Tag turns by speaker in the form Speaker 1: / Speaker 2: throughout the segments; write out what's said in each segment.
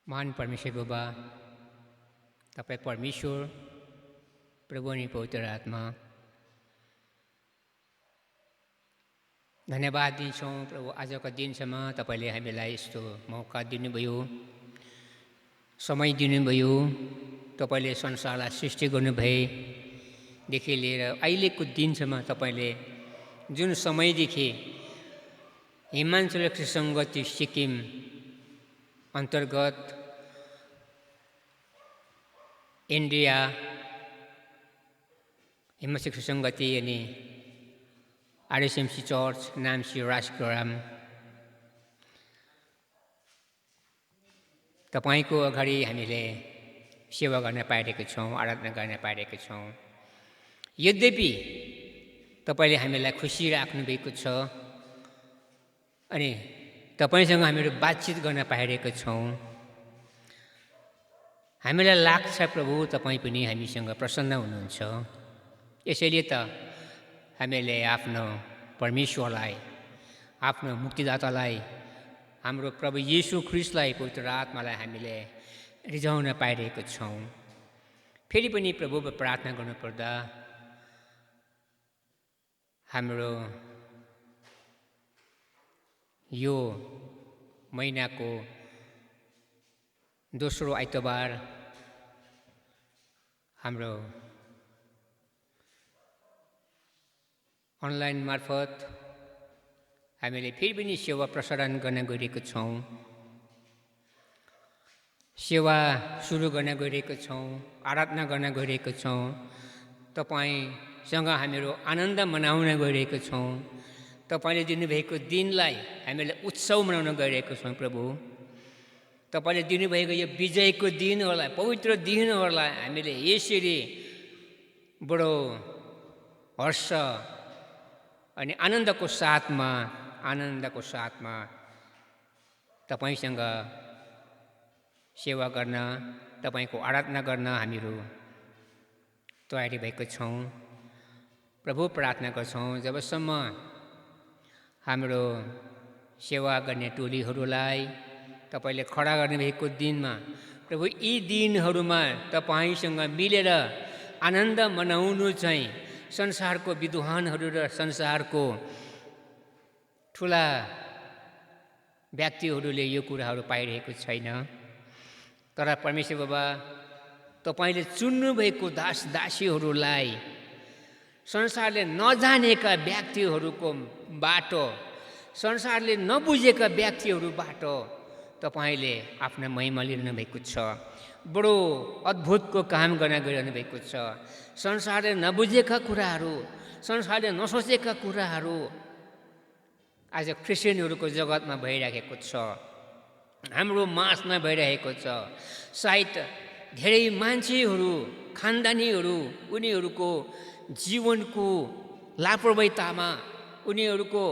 Speaker 1: महान परमेश्वर बाबा, तपाईं परमेश्वर, प्रभु अनि पवित्र आत्मा, धन्यवाद दिन्छौँ प्रभु। आजको दिनसम्म तपाईँले हामीलाई यस्तो मौका दिनुभयो, समय दिनुभयो। तपाईँले संसारलाई सृष्टि गर्नुभएदेखि लिएर अहिलेको दिनसम्म तपाईँले जुन समयदेखि हिमाञ्चल कृषि सङ्गति सिक्किम अन्तर्गत इन्डिया हिमाञ्चल कृषि सङ्गति अनि आरएसएमसी चर्च नाम्ची राजग्राम तपाईँको अगाडि हामीले सेवा गर्न पाइरहेको छौँ, आराधना गर्न पाइरहेको छौँ। यद्यपि तपाईँले हामीलाई खुसी राख्नुभएको छ अनि तपाईँसँग हामीहरू बातचित गर्न पाइरहेको छौँ। हामीलाई लाग्छ प्रभु तपाईँ पनि हामीसँग प्रसन्न हुनुहुन्छ। यसैले त हामीले आफ्नो परमेश्वरलाई, आफ्नो मुक्तिदातालाई, हाम्रो प्रभु येशू ख्रीष्टलाई, पवित्र आत्मालाई हामीले रिझाउन पाइरहेको छौँ। फेरि पनि प्रभु प्रार्थना गर्नुपर्दा हाम्रो यो महिनाको दोस्रो आइतबार हाम्रो अनलाइन मार्फत हामीले फेरि पनि सेवा प्रसारण गर्न गइरहेको छौँ, सेवा सुरु गर्न गइरहेको छौँ, आराधना गर्न गइरहेको छौँ। तपाईँसँग हामीहरू आनन्द मनाउन गइरहेको छौँ। तपाईँले दिनुभएको दिनलाई हामीले उत्सव मनाउन गइरहेको छौँ प्रभु। तपाईँले दिनुभएको यो विजयको दिनहरूलाई, पवित्र दिनहरूलाई हामीले यसरी बडो हर्ष अनि आनन्दको साथमा तपाईँसँग सेवा गर्न, तपाईँको आराधना गर्न हामीहरू तयारी भएको छौँ। प्रभु प्रार्थना गर्छौँ जबसम्म हाम्रो सेवा गर्ने टोलीहरूलाई तपाईँले खडा गर्नुभएको दिनमा प्रभु यी दिनहरूमा तपाईँसँग मिलेर आनन्द मनाउनु चाहिँ संसारको विद्वानहरू र संसारको ठुला व्यक्तिहरूले यो कुराहरू पाइरहेको छैन। तर परमेश्वर बाबा, तपाईँले चुन्नुभएको दास दासीहरूलाई संसारले नजानेका व्यक्तिहरूको बाटो, संसारले नबुझेका व्यक्तिहरूबाट तपाईँले आफ्ना महिमा लिनु भएको छ। बडो अद्भुतको काम गर्न गइरहनु भएको छ। संसारले नबुझेका कुराहरू, संसारले नसोचेका कुराहरू आज क्रिस्चियनहरूको जगतमा भइरहेको छ, हाम्रो माझमा भइरहेको छ। सायद धेरै मान्छेहरू, खानदानीहरू उनीहरूको जीवनको लापरवाहितामा, उनीहरूको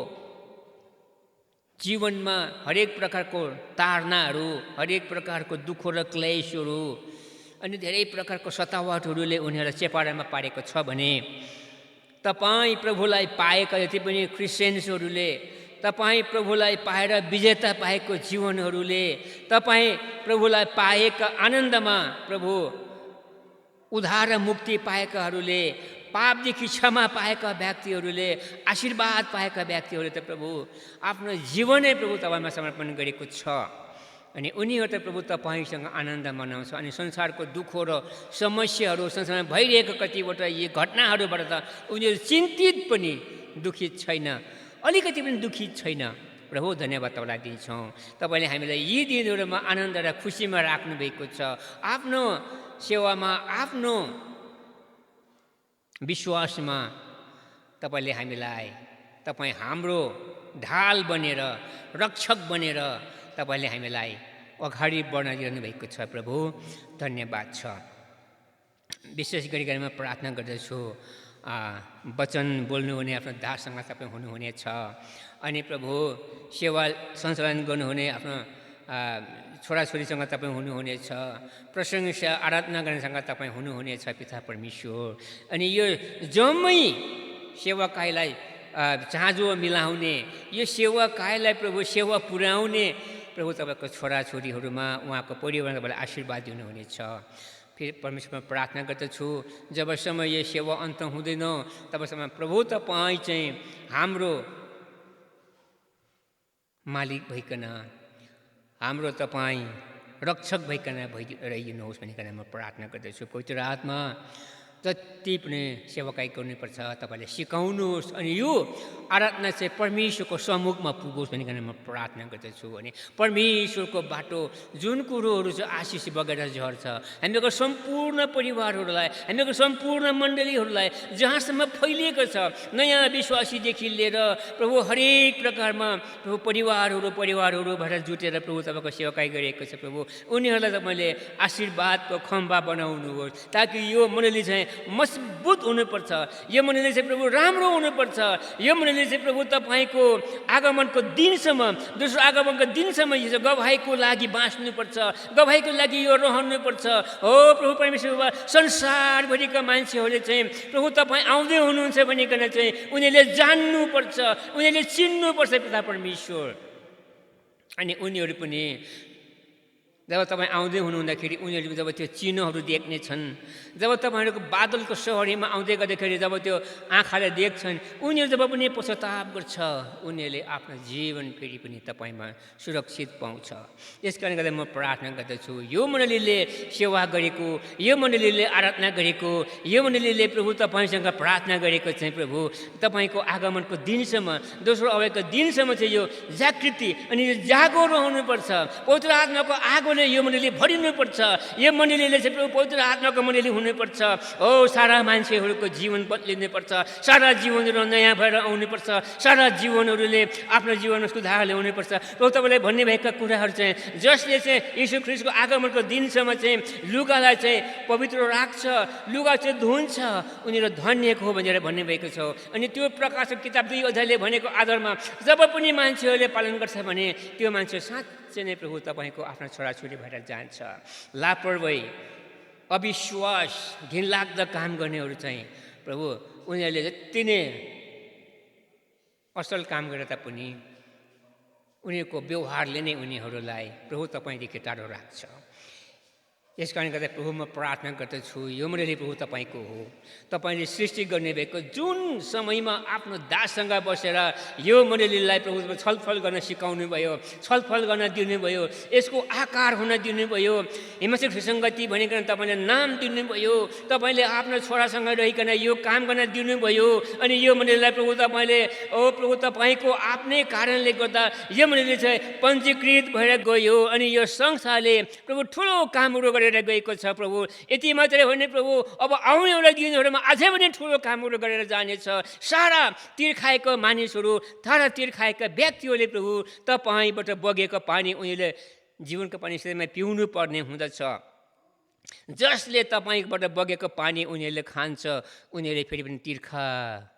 Speaker 1: जीवनमा हरेक प्रकारको ताडनाहरू, हरेक प्रकारको दुःख र क्लेशहरू अनि धेरै प्रकारको सतावटहरूले उनीहरूलाई चेपाडामा पारेको छ भने तपाईँ प्रभुलाई पाएका जति पनि क्रिस्चियन्सहरूले, तपाईँ प्रभुलाई पाएर विजेता पाएको जीवनहरूले, तपाईँ प्रभुलाई पाएका आनन्दमा प्रभु उद्धार र मुक्ति पाएकाहरूले, पापदेखि क्षमा पाएका व्यक्तिहरूले, आशीर्वाद पाएका व्यक्तिहरूले त प्रभु आफ्नो जीवनै प्रभु तपाईँमा समर्पण गरेको छ। अनि उनीहरू त प्रभु तपाईँसँग आनन्द मनाउँछ। अनि संसारको दुःख र समस्याहरू, संसारमा भइरहेको कतिवटा यी घटनाहरूबाट त उनीहरू चिन्तित पनि दुखित छैन, अलिकति पनि दुखित छैन। प्रभु धन्यवाद तपाईँलाई दिन्छौँ। तपाईँले हामीलाई यी दिनहरूमा आनन्द र खुसीमा राख्नुभएको छ। आफ्नो सेवामा, आफ्नो विश्वासमा तपाईँले हामीलाई, तपाईँ हाम्रो ढाल बनेर, रक्षक बनेर तपाईँले हामीलाई अगाडि बढ्न दिनु भएको छ। प्रभु धन्यवाद छ। विशेष गरिकन म प्रार्थना गर्दछु, वचन बोल्नुहुने आफ्नो दाससँग तपाईँ हुनुहुनेछ। अनि प्रभु सेवा सञ्चालन गर्नुहुने आफ्नो छोराछोरीसँग तपाईँ हुनुहुनेछ। प्रशंसा आराधना गर्नेसँग तपाईँ हुनुहुनेछ पिता परमेश्वर। अनि यो जम्मै सेवाकाईलाई चाँजो मिलाउने, यो सेवाकाईलाई प्रभु सेवा पुर्याउने प्रभु तपाईँको छोराछोरीहरूमा उहाँको परिवारमा तपाईँलाई आशीर्वाद दिनुहुनेछ। फेरि परमेश्वरमा प्रार्थना गर्दछु, जबसम्म यो सेवा अन्त हुँदैन तबसम्म प्रभु तपाईँ चाहिँ हाम्रो मालिक भइकन, हाम्रो तपाईँ रक्षक भइकन रहिदिनुहोस् भनिकन म प्रार्थना गर्दछु। पवित्र आत्मा जति पनि सेवाकाई गर्नुपर्छ तपाईँले सिकाउनुहोस् अनि यो आराधना चाहिँ परमेश्वरको सम्मुखमा पुगोस् भनिकन म प्रार्थना गर्दछु। अनि परमेश्वरको बाटो जुन कुरोहरू चाहिँ आशिष बगेर झर्छ, हामीहरूको सम्पूर्ण परिवारहरूलाई, हामीहरूको सम्पूर्ण मण्डलीहरूलाई जहाँसम्म फैलिएको छ, नयाँ विश्वासीदेखि लिएर प्रभु हरेक प्रकारमा प्रभु परिवारहरू भएर जुटेर प्रभु तपाईँको सेवाकाई गरिएको छ। प्रभु उनीहरूलाई तपाईँले आशीर्वादको खम्बा बनाउनुहोस्, ताकि यो मण्डली चाहिँ मजबुत हुनुपर्छ, यो मण्डली चाहिँ प्रभु राम्रो हुनुपर्छ, यो मण्डली चाहिँ प्रभु तपाईँको आगमनको दिनसम्म, दोस्रो आगमनको दिनसम्म यो गवाहीको लागि बाँच्नुपर्छ, गवाहीको लागि यो रहनुपर्छ। हो प्रभु परमेश्वर, संसारभरिका मान्छेहरूले चाहिँ प्रभु तपाईँ आउँदै हुनुहुन्छ भनिकन चाहिँ उनीहरूले जान्नुपर्छ, उनीहरूले चिन्नुपर्छ पिता परमेश्वर। अनि उनीहरू पनि जब तपाईँ आउँदै हुनुहुँदाखेरि उनीहरूले जब त्यो चिन्हहरू देख्ने छन्, जब तपाईँहरूको बादलको सहरीमा आउँदै गर्दाखेरि जब त्यो आँखाले देख्छन्, उनीहरू जब पनि पश्चाताप गर्छ, उनीहरूले आफ्नो जीवन फेरि पनि तपाईँमा सुरक्षित पाउँछ। यस कारणले गर्दा म प्रार्थना गर्दछु, यो मण्डलीले सेवा गरेको, यो मण्डलीले आराधना गरेको, यो मण्डलीले प्रभु तपाईँसँग प्रार्थना गरेको चाहिँ प्रभु तपाईँको आगमनको दिनसम्म, दोस्रो अवयको दिनसम्म चाहिँ यो जागृति अनि यो जागो रहनुपर्छ। पवित्र आत्माको आगो यो मण्डली भरिनुपर्छ। यो मण्डलीले चाहिँ प्रभु पवित्र आत्माको मण्डली हुनुपर्छ। हो सारा मान्छेहरूको जीवन बदलिनुपर्छ, सारा जीवनहरू नयाँ भएर आउनुपर्छ, सारा जीवनहरूले आफ्नो जीवनमा सुधार ल्याउनुपर्छ। प्रभु तपाईँले भन्नुभएका कुराहरू चाहिँ जसले चाहिँ यीशु ख्रीष्टको आगमनको दिनसम्म चाहिँ लुगालाई चाहिँ पवित्र राख्छ, लुगा चाहिँ धुन्छ, उनीहरू धन्यको हो भनेर भन्नुभएको छ। अनि त्यो प्रकाशक किताब 2 अध्यायले भनेको आधारमा जब पनि मान्छेहरूले पालन गर्छ भने त्यो मान्छे साँच्चै नै प्रभु तपाईँको आफ्नो छोराछोरी भएर जान्छ। लापरवाही, अविश्वास, घिनलाग्दो काम गर्नेहरू चाहिँ प्रभु उनीहरूले जति नै असल काम गरे तापनि उनीहरूको व्यवहारले नै उनीहरूलाई प्रभु तपाईँदेखि टाढो राख्छ। यस कारणले गर्दा प्रभु म प्रार्थना गर्दछु, यो मण्डली प्रभु तपाईँको हो। तपाईँले सृष्टि गर्नुभएको जुन समयमा आफ्नो दाससँग बसेर यो मण्डलीलाई प्रभु छलफल गर्न सिकाउनु भयो, छलफल गर्न दिनुभयो, यसको आकार हुन दिनुभयो, हिमस्य सुसङ्गति भनिकन तपाईँले नाम दिनुभयो, तपाईँले आफ्नो छोरासँग रहिकन यो काम गर्न दिनुभयो। अनि यो मण्डलीलाई प्रभु तपाईँले प्रभु तपाईँको आफ्नै कारणले गर्दा यो मण्डली चाहिँ पञ्जीकृत भएर गयो। अनि यो संस्थाले प्रभु ठुलो कामहरू गरेर गएको छ। प्रभु यति मात्रै होइन प्रभु, अब आउनेवाला दिनहरूमा अझै पनि ठुलो कामहरू गरेर जानेछ। सारा तिर्खाएका मानिसहरू, सारा तिर्खाएका व्यक्तिहरूले प्रभु तपाईँबाट बगेको पानी उनीहरूले जीवनको पानी सधैँ पिउनु पर्ने हुँदछ। जसले तपाईँबाट बगेको पानी उनीहरूले खान्छ, उनीहरूले फेरि पनि तिर्खा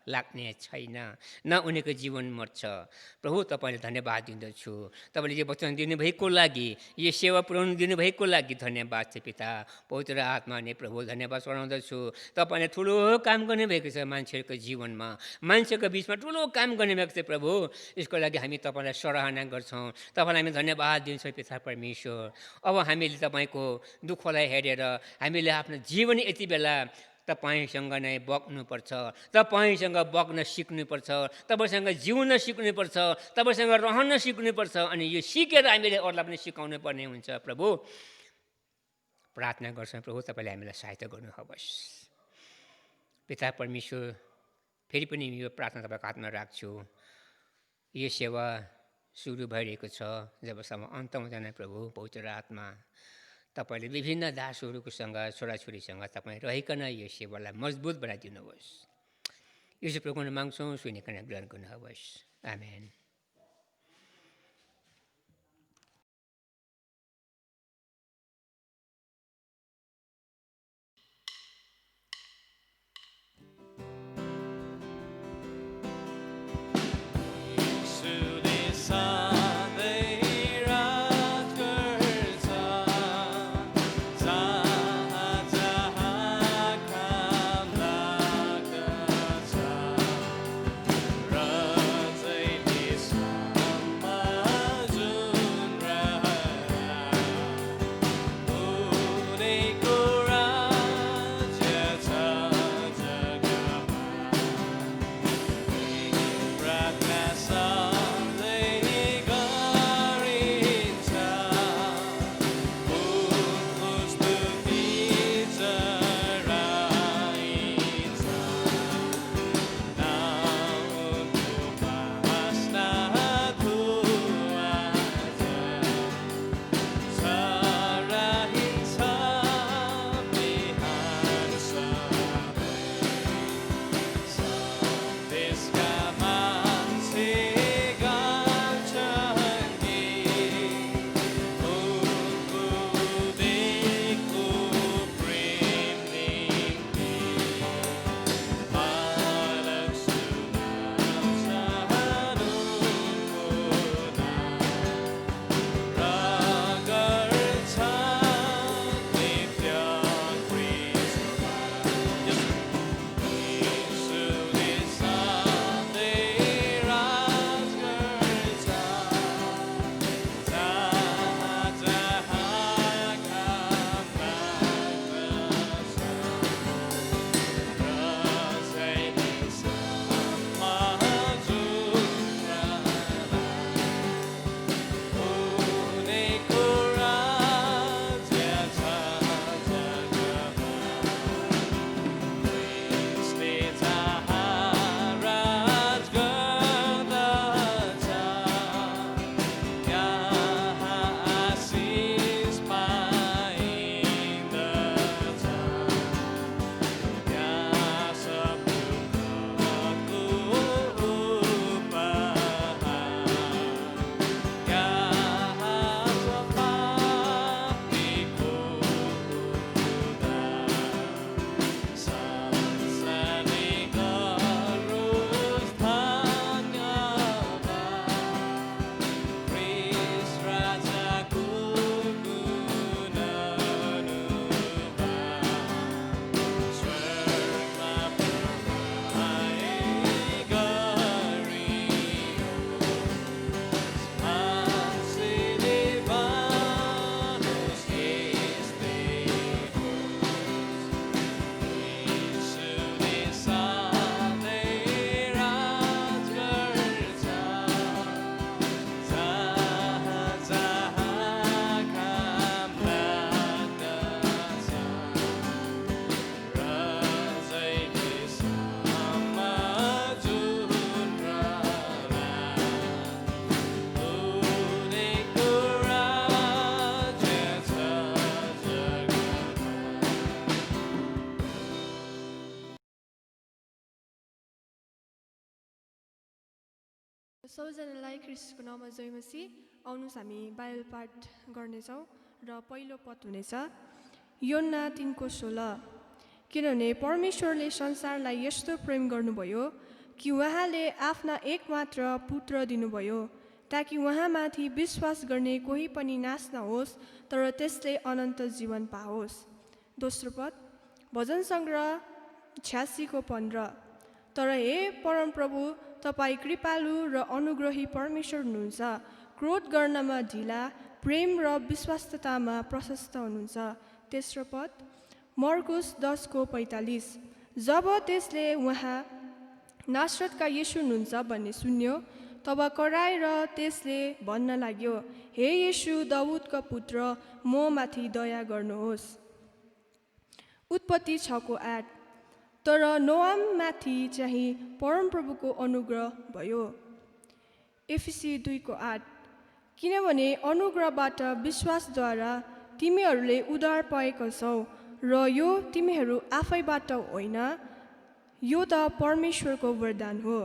Speaker 1: लाग्ने छैन, न उनीहरूको जीवन मर्छ। प्रभु तपाईँले धन्यवाद दिँदछु। तपाईँले यो वचन दिनुभएको लागि, यो सेवा पुर्याउनु दिनुभएको लागि धन्यवाद छ पिता। पवित्र आत्मा नै प्रभु धन्यवाद चढाउँदछु। तपाईँले ठुलो काम गर्नुभएको छ मान्छेहरूको जीवनमा, मान्छेको बिचमा ठुलो काम गर्नुभएको छ प्रभु। यसको लागि हामी तपाईँलाई सराहना गर्छौँ, तपाईँलाई हामी धन्यवाद दिन्छौँ पिता परमेश्वर। अब हामीले तपाईँको दुःखलाई हेरेर हामीले आफ्नो जीवन यति बेला तपाईँसँग नै बग्नुपर्छ, तपाईँसँग बग्न सिक्नुपर्छ, तपाईँसँग जिउन सिक्नुपर्छ, तपाईँसँग रहन सिक्नुपर्छ। अनि यो सिकेर हामीले अरूलाई पनि सिकाउनु पर्ने हुन्छ। प्रभु प्रार्थना गर्छौँ प्रभु तपाईँले हामीलाई सहायता गर्नुहोस्। पिता परमेश्वर, फेरि पनि यो प्रार्थना तपाईँको हातमा राख्छु। यो सेवा सुरु भइरहेको छ, जबसम्म अन्त हुँदैन प्रभु पवित्र आत्मा तपाईँले विभिन्न दासहरूकोसँग, छोराछोरीसँग तपाईँ रहिकन यो सेवालाई मजबुत बनाइदिनुहोस्। यसो प्रभुले माग्छौँ, सुनिकन ग्रहण गर्नुहोस्। आमेन।
Speaker 2: सबैजनालाई ख्रीष्टको नाममा जय मसीह। आउनुहोस् हामी बाइबल पाठ गर्नेछौँ र पहिलो पद हुनेछ योना 3:16। किनभने परमेश्वरले संसारलाई यस्तो प्रेम गर्नुभयो कि उहाँले आफ्ना एकमात्र पुत्र दिनुभयो ताकि उहाँमाथि विश्वास गर्ने कोही पनि नाश नहोस् तर त्यसले अनन्त जीवन पाओस्। दोस्रो पद भजन सङ्ग्रह 86:15। तर हे परमप्रभु, तपाईँ कृपालु र अनुग्रही परमेश्वर हुनुहुन्छ, क्रोध गर्नमा ढिला, प्रेम र विश्वस्ततामा प्रशस्त हुनुहुन्छ। तेस्रो पद मर्कुस 10:45। जब त्यसले उहाँ नासरतका येशू हुनुहुन्छ भन्ने सुन्यो तब कराएर त्यसले भन्न लाग्यो, हे येशू दाउदका पुत्र, ममाथि दया गर्नुहोस्। उत्पत्ति 6:8। तर नोआममाथि चाहिँ परमप्रभुको अनुग्रह भयो। एफिसी 2:8। किनभने अनुग्रहबाट विश्वासद्वारा तिमीहरूले उद्धार पाएका छौ र यो तिमीहरू आफैबाट होइन, यो त परमेश्वरको वरदान हो।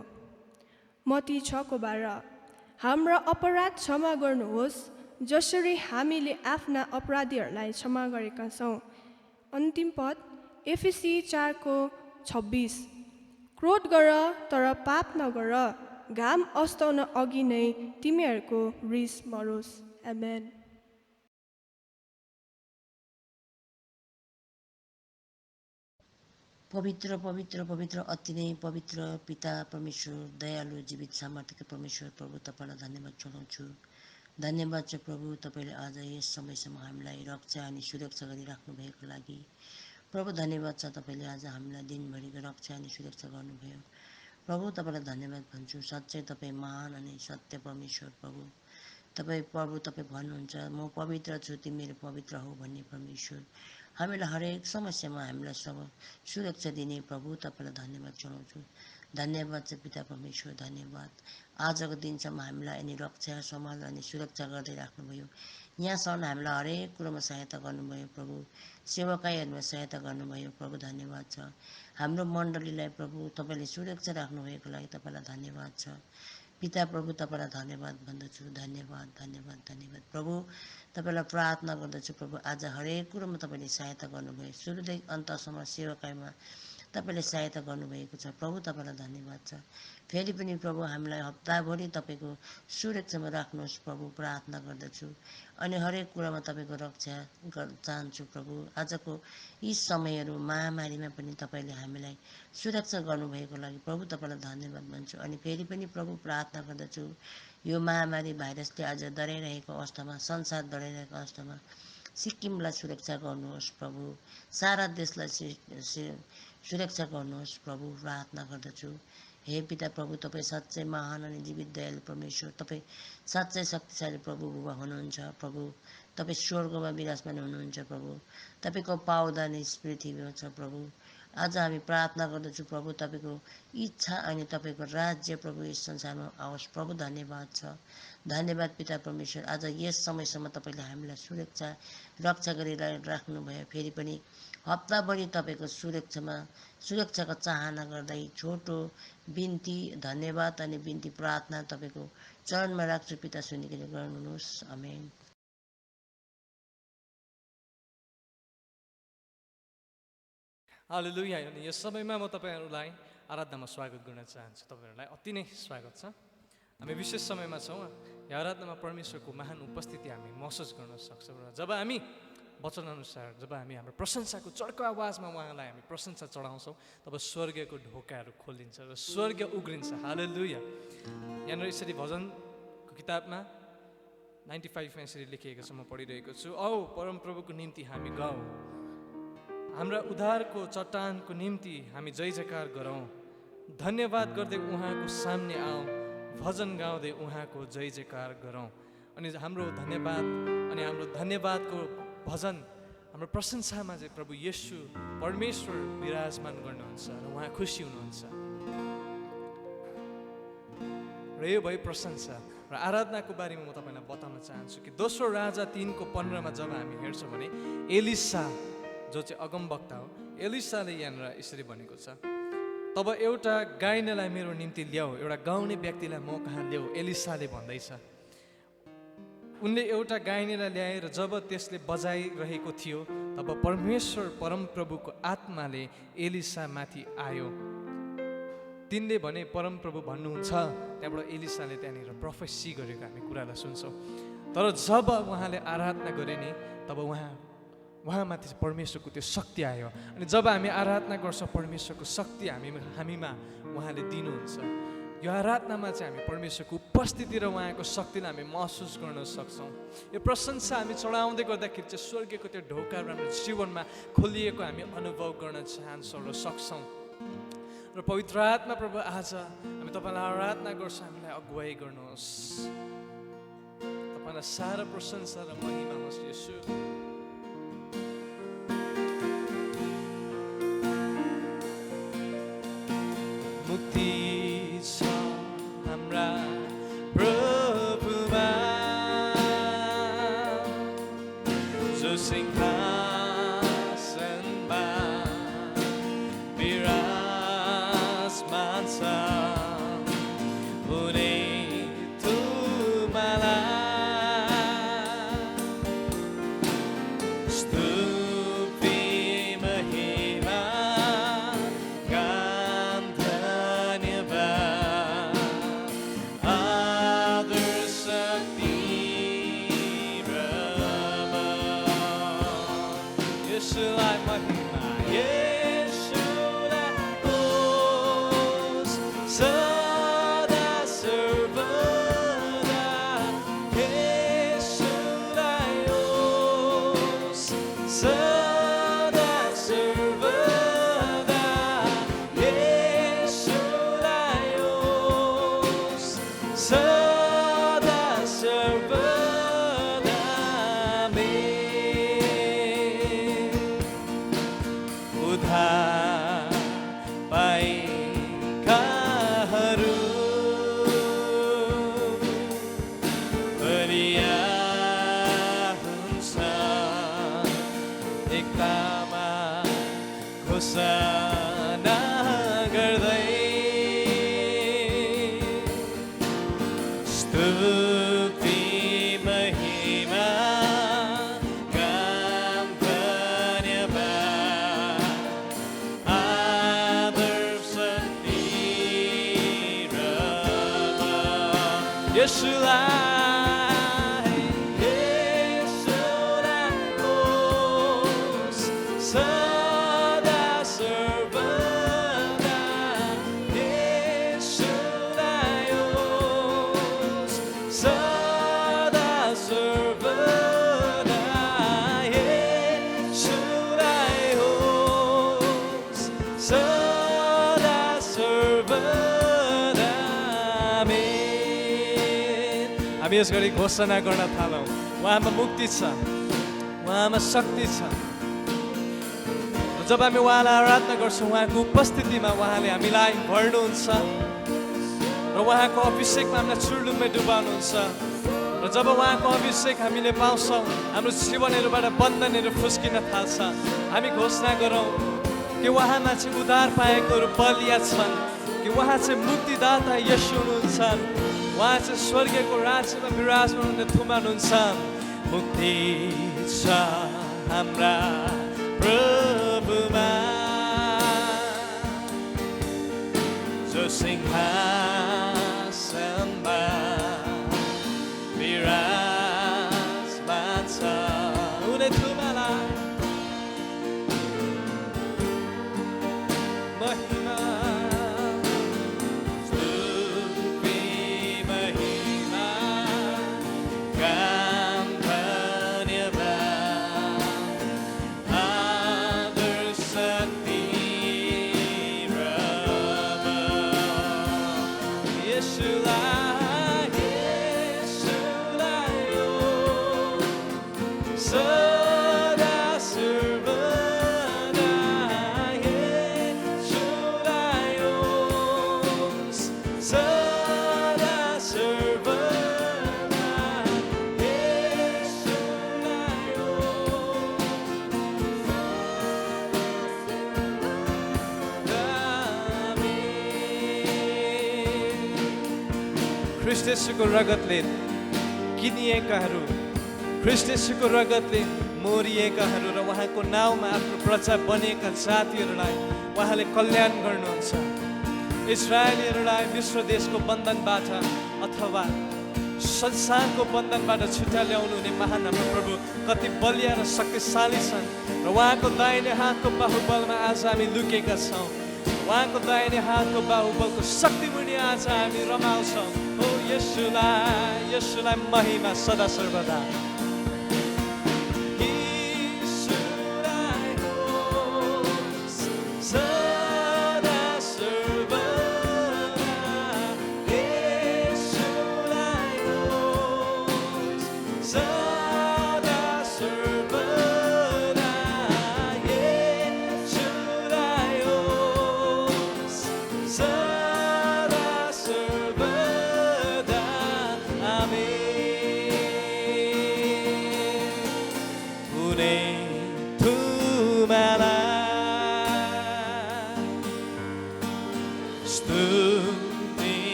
Speaker 2: मत्ती 6:12। हाम्रा अपराध क्षमा गर्नुहोस् जसरी हामीले आफ्ना अपराधीहरूलाई क्षमा गरेका छौँ। अन्तिम पद एफिसी 4:26। क्रोध गर तर पाप नगर, घाम अस्ताउन अघि नै तिमीहरूको रिस मरोस्। आमेन।
Speaker 3: पवित्र पवित्र पवित्र अति नै पवित्र पिता परमेश्वर, दयालु जीवित सामर्थ्यका परमेश्वर प्रभु, तपाईँलाई धन्यवाद चढाउँछु। धन्यवाद छ प्रभु, तपाईँले आज यस समयसम्म हामीलाई रक्षा अनि सुरक्षा गरिराख्नु भएको लागि। प्रभु धन्यवाद छ, तपाईँले आज हामीलाई दिनभरिको रक्षा अनि सुरक्षा गर्नुभयो। प्रभु तपाईँलाई धन्यवाद भन्छु। साँच्चै तपाईँ महान अनि सत्य परमेश्वर प्रभु। तपाईँ भन्नुहुन्छ, म पवित्र छु, तिमीहरू पवित्र हो भन्ने परमेश्वर। हामीलाई हरेक समस्यामा हामीलाई सब सुरक्षा दिने प्रभु, तपाईँलाई धन्यवाद चढाउँछु। धन्यवाद छ पिता परमेश्वर, धन्यवाद। आजको दिनसम्म हामीलाई अनि रक्षा, सम्हाल अनि सुरक्षा गर्दै राख्नुभयो। यहाँसम्म हामीलाई हरेक कुरोमा सहायता गर्नुभयो प्रभु, सेवाकाईहरूमा सहायता गर्नुभयो प्रभु, धन्यवाद छ। हाम्रो मण्डलीलाई प्रभु तपाईँले सुरक्षा राख्नुभएको लागि तपाईँलाई धन्यवाद छ। पिता प्रभु तपाईँलाई धन्यवाद भन्दछु। धन्यवाद धन्यवाद धन्यवाद प्रभु। तपाईँलाई प्रार्थना गर्दछु प्रभु, आज हरेक कुरोमा तपाईँले सहायता गर्नुभयो। सुरुदेखि अन्तसम्म सेवाकाईमा तपाईँले सहायता गर्नुभएको छ प्रभु, तपाईँलाई धन्यवाद छ। फेरि पनि प्रभु हामीलाई हप्ताभरि तपाईँको सुरक्षामा राख्नुहोस् प्रभु, प्रार्थना गर्दछु। अनि हरेक कुरामा तपाईँको रक्षा चाहन्छु प्रभु। आजको यी समयहरू महामारीमा पनि तपाईँले हामीलाई सुरक्षा गर्नुभएको लागि प्रभु तपाईँलाई धन्यवाद भन्छु। अनि फेरि पनि प्रभु प्रार्थना गर्दछु, यो महामारी भाइरसले आज डराइरहेको अवस्थामा, संसार डराइरहेको अवस्थामा सिक्किमलाई सुरक्षा गर्नुहोस् प्रभु, सारा देशलाई सुरक्षा गर्नुहोस् प्रभु, प्रार्थना गर्दछु। हे पिता प्रभु, तपाईँ साँच्चै महान अनि जीवित दयालु परमेश्वर, तपाईँ साँच्चै शक्तिशाली प्रभु बुबा हुनुहुन्छ प्रभु। तपाईँ स्वर्गमा विराजमान हुनुहुन्छ प्रभु, तपाईँको पावदान यस पृथ्वीमा छ प्रभु। आज हामी प्रार्थना गर्दछु प्रभु, तपाईँको इच्छा अनि तपाईँको राज्य प्रभु यस संसारमा आओस् प्रभु, धन्यवाद छ। धन्यवाद पिता परमेश्वर, आज यस समयसम्म तपाईँले हामीलाई रक्षा गरिराख्नुभयो। फेरि पनि हप्ताभरि तपाईँको सुरक्षाको चाहना गर्दै छोटो बिन्ती, धन्यवाद अनि बिन्ती प्रार्थना तपाईँको चरणमा राख्छु पिता, सुनिकन गर्नुहोस्। आमेन।
Speaker 4: हालेलुया। अनि यस समयमा म तपाईँहरूलाई आराधनामा स्वागत गर्न चाहन्छु। तपाईँहरूलाई अति नै स्वागत छ। हामी विशेष समयमा छौँ। यो आराधनामा परमेश्वरको महान उपस्थिति हामी महसुस गर्न सक्छौँ। र जब हामी वचनअनुसार जब हामी हाम्रो प्रशंसाको चर्को आवाजमा उहाँलाई हामी प्रशंसा चढाउँछौँ, तब स्वर्गको ढोकाहरू खोलिन्छ र स्वर्ग उग्रिन्छ। हालेलुया। यहाँनिर यसरी भजनको किताबमा 95मा यसरी लेखिएको छ, म पढिरहेको छु। औ परमप्रभुको निम्ति हामी गाउँ, हाम्रा उद्धारको चट्टानको निम्ति हामी जय जयकार गरौँ। धन्यवाद गर्दै उहाँको सामने आऊ, भजन गाउँदै उहाँको जय जयकार गरौँ। अनि हाम्रो धन्यवादको भजन, हाम्रो प्रशंसामा चाहिँ प्रभु येशू परमेश्वर विराजमान गर्नुहुन्छ र उहाँ खुसी हुनुहुन्छ। र यो भयो प्रशंसा। र आराधनाको बारेमा म तपाईँलाई बताउन चाहन्छु कि दोस्रो राजा 3:15 जब हामी हेर्छौँ भने एलिसा जो चाहिँ अगमवक्ता हो, एलिसाले यहाँनिर यसरी भनेको छ, तब एउटा गाइनेलाई मेरो निम्ति ल्याऊ, एउटा गाउने व्यक्तिलाई म कहाँ ल्याऊ, एलिसाले भन्दैछ। उनले एउटा गाइनेलाई ल्याएर जब त्यसले बजाइरहेको थियो तब परमेश्वर परमप्रभुको आत्माले एलिसामाथि आयो। तिनले भने परमप्रभु भन्नुहुन्छ, त्यहाँबाट एलिसाले त्यहाँनिर प्रोफेसी गरेको हामी कुरालाई सुन्छौँ। तर जब उहाँले आराधना गरे नि तब उहाँमाथि परमेश्वरको त्यो शक्ति आयो। अनि जब हामी आराधना गर्छौँ परमेश्वरको शक्ति हामीमा उहाँले दिनुहुन्छ। यो आराधनामा चाहिँ हामी परमेश्वरको उपस्थिति र उहाँको शक्तिलाई हामी महसुस गर्न सक्छौँ। यो प्रशंसा हामी चढाउँदै गर्दाखेरि चाहिँ स्वर्गीयको त्यो ढोकाहरू हाम्रो जीवनमा खोलिएको हामी अनुभव गर्न चाहन्छौँ र सक्छौँ। र पवित्र आत्मा प्रभु आज हामी तपाईँलाई आराधना गर्छौँ, हामीलाई अगुवाई गर्नुहोस्। तपाईँलाई सारा प्रशंसा र महिमा होस् येशू। मुक्ति छ हाम्रा प्रभुमा, जो सिंहासनमा विराजमान छ। उनी तुम्हालाई स्तुति महिमा गान धन्यवाद आदर शक्ति र मान। यसलाई महिमा यसलाई होस् सदा सर्वदा। यसलाई होस् सदा सर्वदा। यसलाई होस् सदा सर्वदा। उद्धार पाएकाहरू बलिया हुन्छ एकतामा घोषणा गर्दै। स्तुति महिमा गान धन्यवाद आदर शक्ति र मान। यसलाई होस् सदा सर्वदा। यसलाई होस् सदा सर्वदा। यसलाई होस् सदा सर्वदा। आमेन। हामी यस गरी घोषणा गर्न थालौँ, उहाँमा मुक्ति छ, उहाँमा शक्ति छ। जब हामी उहाँलाई आराधना गर्छौँ उहाँको उपस्थितिमा उहाँले हामीलाई भर्नुहुन्छ र उहाँको अभिषेकमा हामीलाई चुर्लुम्मै डुबाउनुहुन्छ। र जब उहाँको अभिषेक हामीले पाउँछौँ हाम्रो जीवनहरूबाट बन्धनहरू फुस्किन थाल्छ। हामी घोषणा गरौँ कि उहाँमा चाहिँ उद्धार पाएकोहरू बलिया छन्, कि उहाँ चाहिँ मुक्तिदाता येशू हुनुहुन्छ। उहाँ चाहिँ स्वर्गीयको राज्यमा विराजमान हुने थुमान हुन्छ। मुक्ति छ हाम्रा प्रभुमा, जो सिंहासनमा विराजमान छ। उनी तुम्हालाई महिमा स्तुति महिमा गान धन्यवाद आदर शक्ति र मान। यसलाई होस् सदा सर्वदा। यसलाई होस् सदा सर्वदा। यसलाई होस्। आमेन। ख्रीष्ट येशूको रगतले किनिएकाहरू, ख्रीष्ट येशूको रगतले मोरिएकाहरू र उहाँको नाउँमा आफ्नो प्रजा बनेका जातिहरूलाई उहाँले कल्याण गर्नुहुन्छ। इजरायलीहरूलाई मिश्र देशको बन्धनबाट अथवा संसारको बन्धनबाट छुट्टा ल्याउनु हुने महान हाम्रो प्रभु कति बलिया र शक्तिशाली छन् र उहाँको दाहिने हातको बाहुबलमा आज हामी लुकेका छौँ। उहाँको दाहिने हातको बाहुबलको शक्ति मुनि आज हामी रमाउँछौँ। हो यसुलाई महिमा सदा सर्वदा।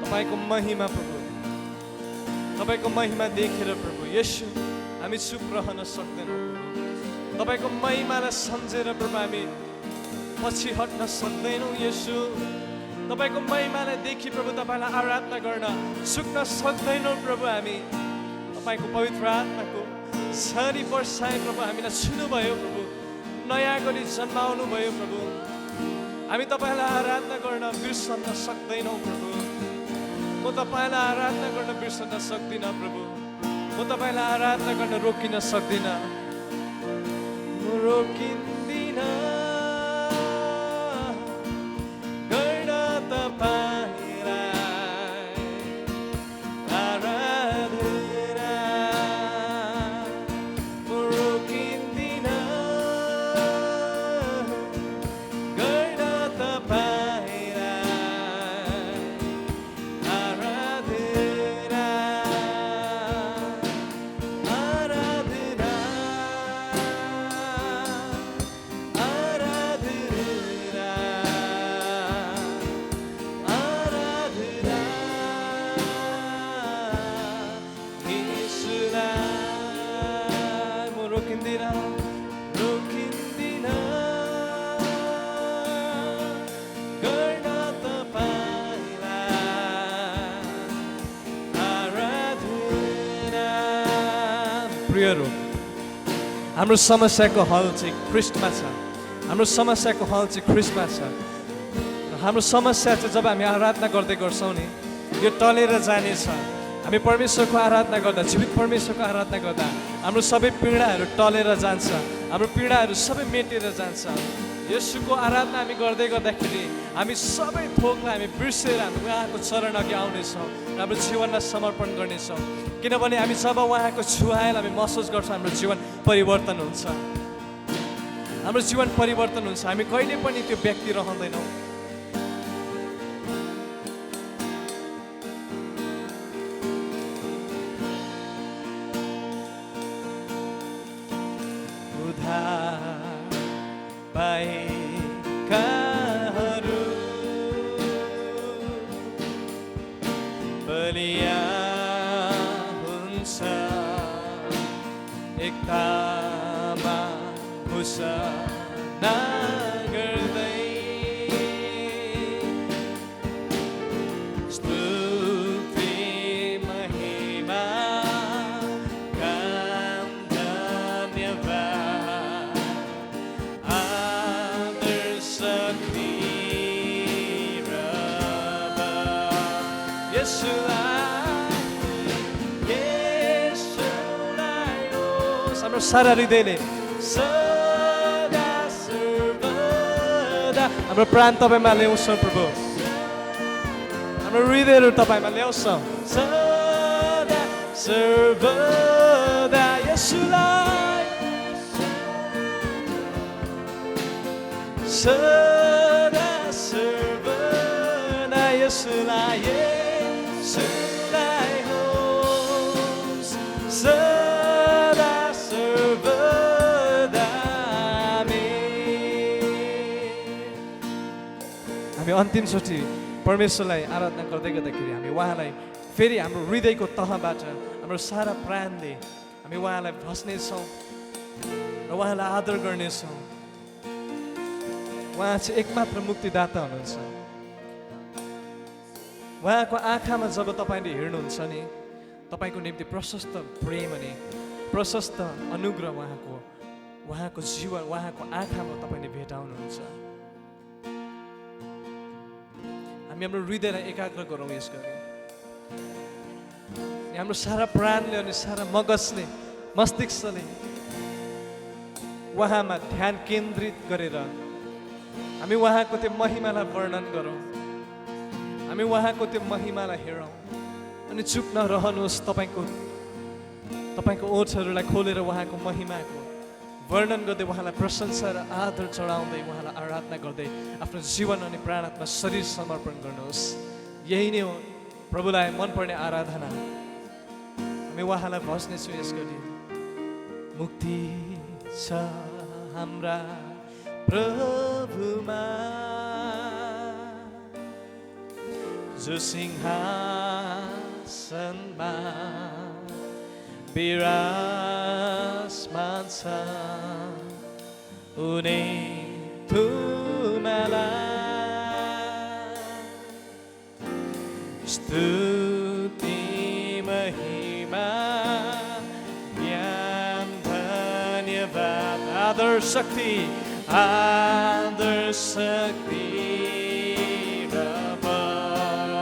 Speaker 4: तपाईँको महिमा प्रभु, तपाईँको महिमा देखेर प्रभु येशू हामी चुप रहन सक्दैनौँ। तपाईँको महिमालाई सम्झेर प्रभु हामी पछि हट्न सक्दैनौँ। येशू तपाईँको महिमालाई देखि प्रभु तपाईँलाई आराधना गर्न सुक्न सक्दैनौँ। प्रभु हामी तपाईँको पवित्र आत्माको छरी वर्षाए प्रभु हामीलाई छुनुभयो। प्रभु नयाँ गरी जन्माउनु भयो। प्रभु हामी तपाईँलाई आराधना गर्न बिर्सन सक्दैनौँ। प्रभु म तपाईँलाई आराधना गर्न बिर्सन सक्दिनँ। प्रभु म तपाईँलाई आराधना गर्न रोकिन सक्दिनँ। म रोकिन्दिनँ गर्न तपाईँलाई आराधना। म रोकिन्दिनँ गर्न प्रियहरू, हाम्रो समस्याको हल चाहिँ ख्रीष्टमा छ। हाम्रो समस्याको हल चाहिँ ख्रीष्टमा छ। हाम्रो समस्या चाहिँ जब हामी आराधना गर्दै गर्छौँ नि, यो टलेर जानेछ। हामी परमेश्वरको आराधना गर्दा, जीवित परमेश्वरको आराधना गर्दा हाम्रो सबै पीडाहरू टलेर जान्छ। हाम्रो पीडाहरू सबै मेटेर जान्छ। येशूको आराधना हामी गर्दै गर्दाखेरि हामी सबै थोकलाई हामी बिर्सेर हामी उहाँको चरण अघि आउनेछौँ, हाम्रो जीवनलाई समर्पण गर्नेछौँ। किनभने हामी जब उहाँको छुवाएलाई हामी महसुस गर्छौँ, हाम्रो जीवन परिवर्तन हुन्छ। हाम्रो जीवन परिवर्तन हुन्छ। हामी कहिले पनि त्यो व्यक्ति रहँदैनौँ। पाएकाहरू बलिया हुन्छ, एकतामा घोषणा गर्दै स्तुति महिमा हाम्रो सारा हृदयले सदा सर्वदा हाम्रो प्राण तपाईँमा ल्याउँछौँ प्रभु, हाम्रो हृदयहरू तपाईँमा ल्याउँछौँ सदा सर्वदा यसुलाई सदा सर्वदा यसुलाई यसुलाई होस् सदा सर्वदा हामी अन्तिमचोटि परमेश्वरलाई आराधना गर्दै गर्दाखेरि हामी उहाँलाई फेरि हाम्रो हृदयको तहबाट हाम्रो सारा प्राणले हामी उहाँलाई भस्नेछौँ र उहाँलाई आदर गर्नेछौँ। उहाँ चाहिँ एकमात्र मुक्तिदाता हुनुहुन्छ। उहाँको आँखामा जब तपाईँले हेर्नुहुन्छ नि, तपाईँको निम्ति प्रशस्त प्रेम अनि प्रशस्त अनुग्रह उहाँको जीवन उहाँको आँखामा तपाईँले भेटाउनुहुन्छ। हामी हाम्रो हृदयलाई एकाग्र गरौँ यस गरी, हाम्रो सारा प्राणले अनि सारा मगजले मस्तिष्कले उहाँमा ध्यान केन्द्रित गरेर हामी उहाँको त्यो महिमालाई वर्णन गरौँ, हामी उहाँको त्यो महिमालाई हेरौँ अनि चुप नरहनुहोस्। तपाईँको ओठहरूलाई खोलेर उहाँको महिमाको वर्णन गर्दै उहाँलाई प्रशंसा र आदर चढाउँदै उहाँलाई आराधना गर्दै आफ्नो जीवन अनि प्राण आत्मा शरीर समर्पण गर्नुहोस्। यही नै हो प्रभुलाई मनपर्ने आराधना। हामी उहाँलाई भस्नेछौँ यस गरी, मुक्ति छ हाम्रा प्रभुमा जो सिंहासनमा विराजमान छ, उनी तुमलाई स्तुति महिमा ज्ञान धन्यवाद आदर शक्ति र बल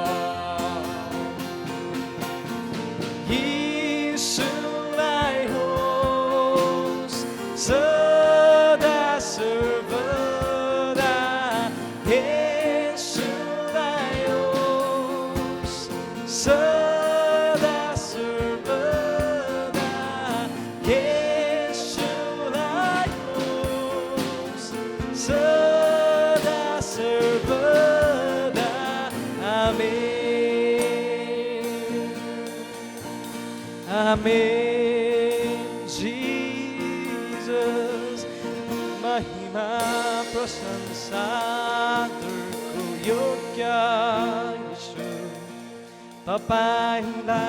Speaker 4: यीशुलाई होस् सदा सर्वदा, यीशुलाई होस् सदा सर्वदा, यीशुलाई होस् सदा सर्वदा। आमेन जिजस, महिमा प्रशंसा आदरको योग्य यीशु तपाईलाई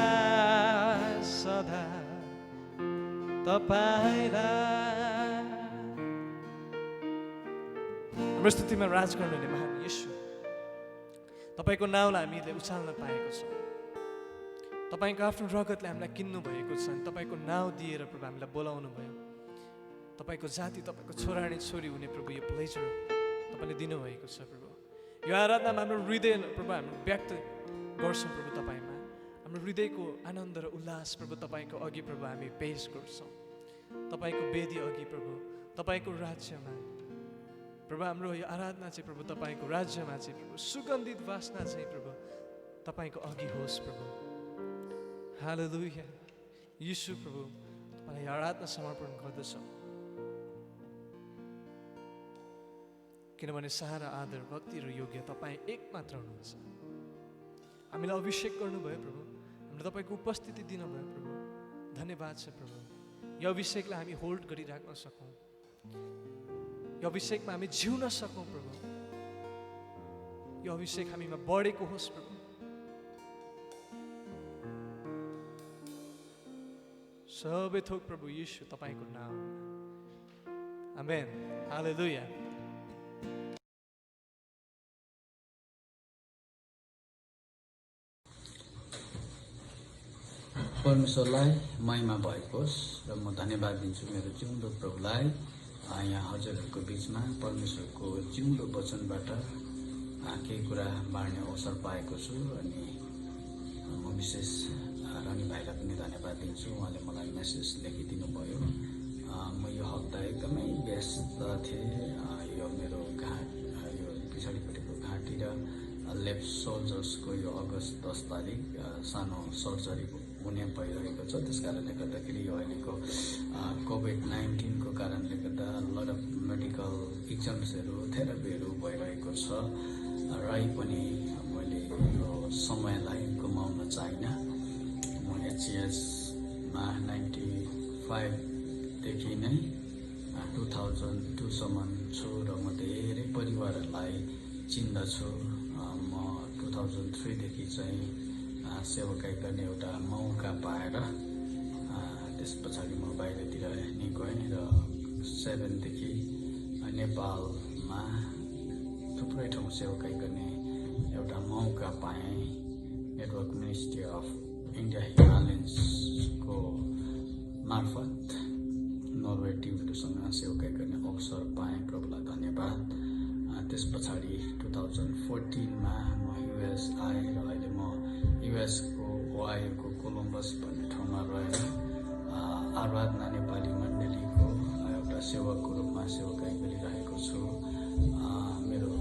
Speaker 4: सदा तपाईलाई हाम्रो स्तुतिमा राज गर्नुहुने महान यीशु, तपाईँको नाउँलाई हामीले उचाल्न पाएको छौँ। तपाईँको आफ्नो रगतले हामीलाई किन्नु भएको छ अनि तपाईँको नाउँ दिएर प्रभु हामीलाई बोलाउनु भयो। तपाईँको जाति तपाईँको छोरा अनि छोरी हुने प्रभु यो प्लेजर तपाईँले दिनुभएको छ। प्रभु यो आराधनामा हाम्रो हृदय प्रभु हामी व्यक्त गर्छौँ प्रभु तपाईँमा, हाम्रो हृदयको आनन्द र उल्लास प्रभु तपाईँको अघि प्रभु हामी पेश गर्छौँ। तपाईँको वेदी अघि प्रभु तपाईँको राज्यमा प्रभु हाम्रो यो आराधना चाहिँ प्रभु तपाईँको राज्यमा चाहिँ प्रभु सुगन्धित वासना चाहिँ प्रभु तपाईँको अघि होस् प्रभु। हालेलुया यीशु प्रभु तपाईँलाई आराधना समर्पण गर्दछौँ, किनभने सारा आदर भक्ति र योग्य तपाईँ एक मात्र हुनुहुन्छ। हामीलाई अभिषेक गर्नुभयो प्रभु, हामीलाई तपाईँको उपस्थिति दिनुभयो प्रभु, धन्यवाद छ प्रभु। यो अभिषेकलाई हामी होल्ड गरिराख्न सकौँ, यो अभिषेकमा हामी जिउन सकौँ प्रभु। यो अभिषेक हामीमा बढेको होस् प्रभु। सबै थोक प्रभु यीशु तपाईँको नाम, आमेन, हालेलुया।
Speaker 5: परमेश्वरलाई महिमा भएको होस् र म धन्यवाद दिन्छु मेरो जिउँदो प्रभुलाई। यहाँ हजुरहरूको बिचमा परमेश्वरको जिउँदो वचनबाट केही कुरा बाँड्ने अवसर पाएको छु अनि म विशेष रानी भाइलाई पनि धन्यवाद दिन्छु। उहाँले मलाई मेसेज लेखिदिनु भयो। म यो हप्ता एकदमै व्यस्त थिएँ। यो मेरो घाँट यो पछाडिपट्टिको घाँटी र लेफ्ट सोल्जर्सको यो अगस्त 10 तारिक सानो सर्जरी हुने भइरहेको छ। त्यस कारणले गर्दाखेरि यो अहिलेको कोभिड-19 को कारणले गर्दा लट अफ मेडिकल एक्जाम्सहरू थेरापीहरू भइरहेको छ। र पनि मैले यो समयलाई गुमाउन चाहिनँ। म HCSमा 95 देखि नै 2002 सम्म छु र म धेरै परिवारहरूलाई चिन्दछु। म 2003 देखि चाहिँ सेवाकाई गर्ने एउटा मौका पाएर त्यस पछाडि म बाहिरतिर नि गएँ र 7 देखि नेपालमा थुप्रै ठाउँ सेवाकाई गर्ने एउटा मौका पाएँ। नेटवर्क मिनिस्ट्री अफ इन्डिया हिमालयन्सको मार्फत नर्वे टिमहरूसँग सेवाकाई गर्ने अवसर पाएँ। प्रभुलाई धन्यवाद। त्यस पछाडि 2014मा म युएस आएँ र अहिले म युएसको ओहायोको कोलम्बस भन्ने ठाउँमा रहेर आराधना नेपाली मण्डलीको एउटा सेवकको रूपमा सेवाकाई गरिरहेको छु। मेरो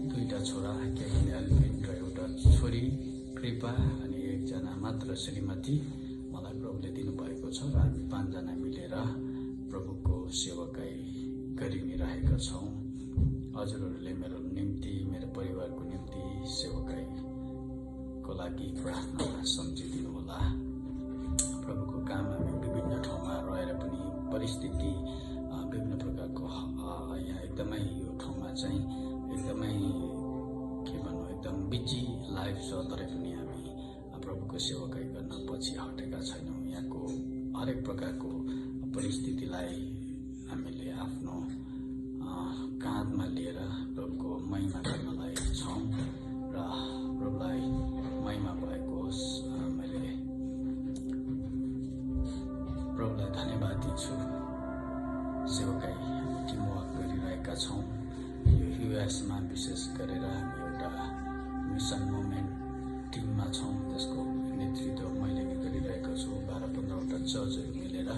Speaker 5: 2टा छोरा केभिन एल्भिन र एउटा छोरी कृपा अनि 1जना मात्र श्रीमती मलाई प्रभुले दिनुभएको छ र हामी 5जना मिलेर प्रभुको सेवाकाई गरि नै रहेका छौँ। हजुरहरूले मेरो निम्ति मेरो परिवारको निम्ति सेवाकाईको लागि प्रार्थनामा सम्झिदिनु होला। प्रभुको काम हामी विभिन्न ठाउँमा रहेर पनि परिस्थिति विभिन्न प्रकारको यहाँ एकदमै यो ठाउँमा चाहिँ एकदमै के भन्नु एकदम बिजी लाइफ छ। तर पनि हामी प्रभुको सेवाकाई गर्न पछि हटेका छैनौँ। यहाँको हरेक प्रकारको परिस्थितिलाई हामीले आफ्नो काँधमा लिएर प्रभुको महिमा गर्नलाई छौँ र प्रभुलाई महिमा भएको होस्। मैले प्रभुलाई धन्यवाद दिन्छु। सेवाकाई टिमवर्क गरिरहेका छौँ। यो युएसमा विशेष गरेर हामी एउटा मिसन मुभमेन्ट टिममा छौँ। त्यसको नेतृत्व मैले गरिरहेको छु। 12-15वटा चर्चहरू मिलेर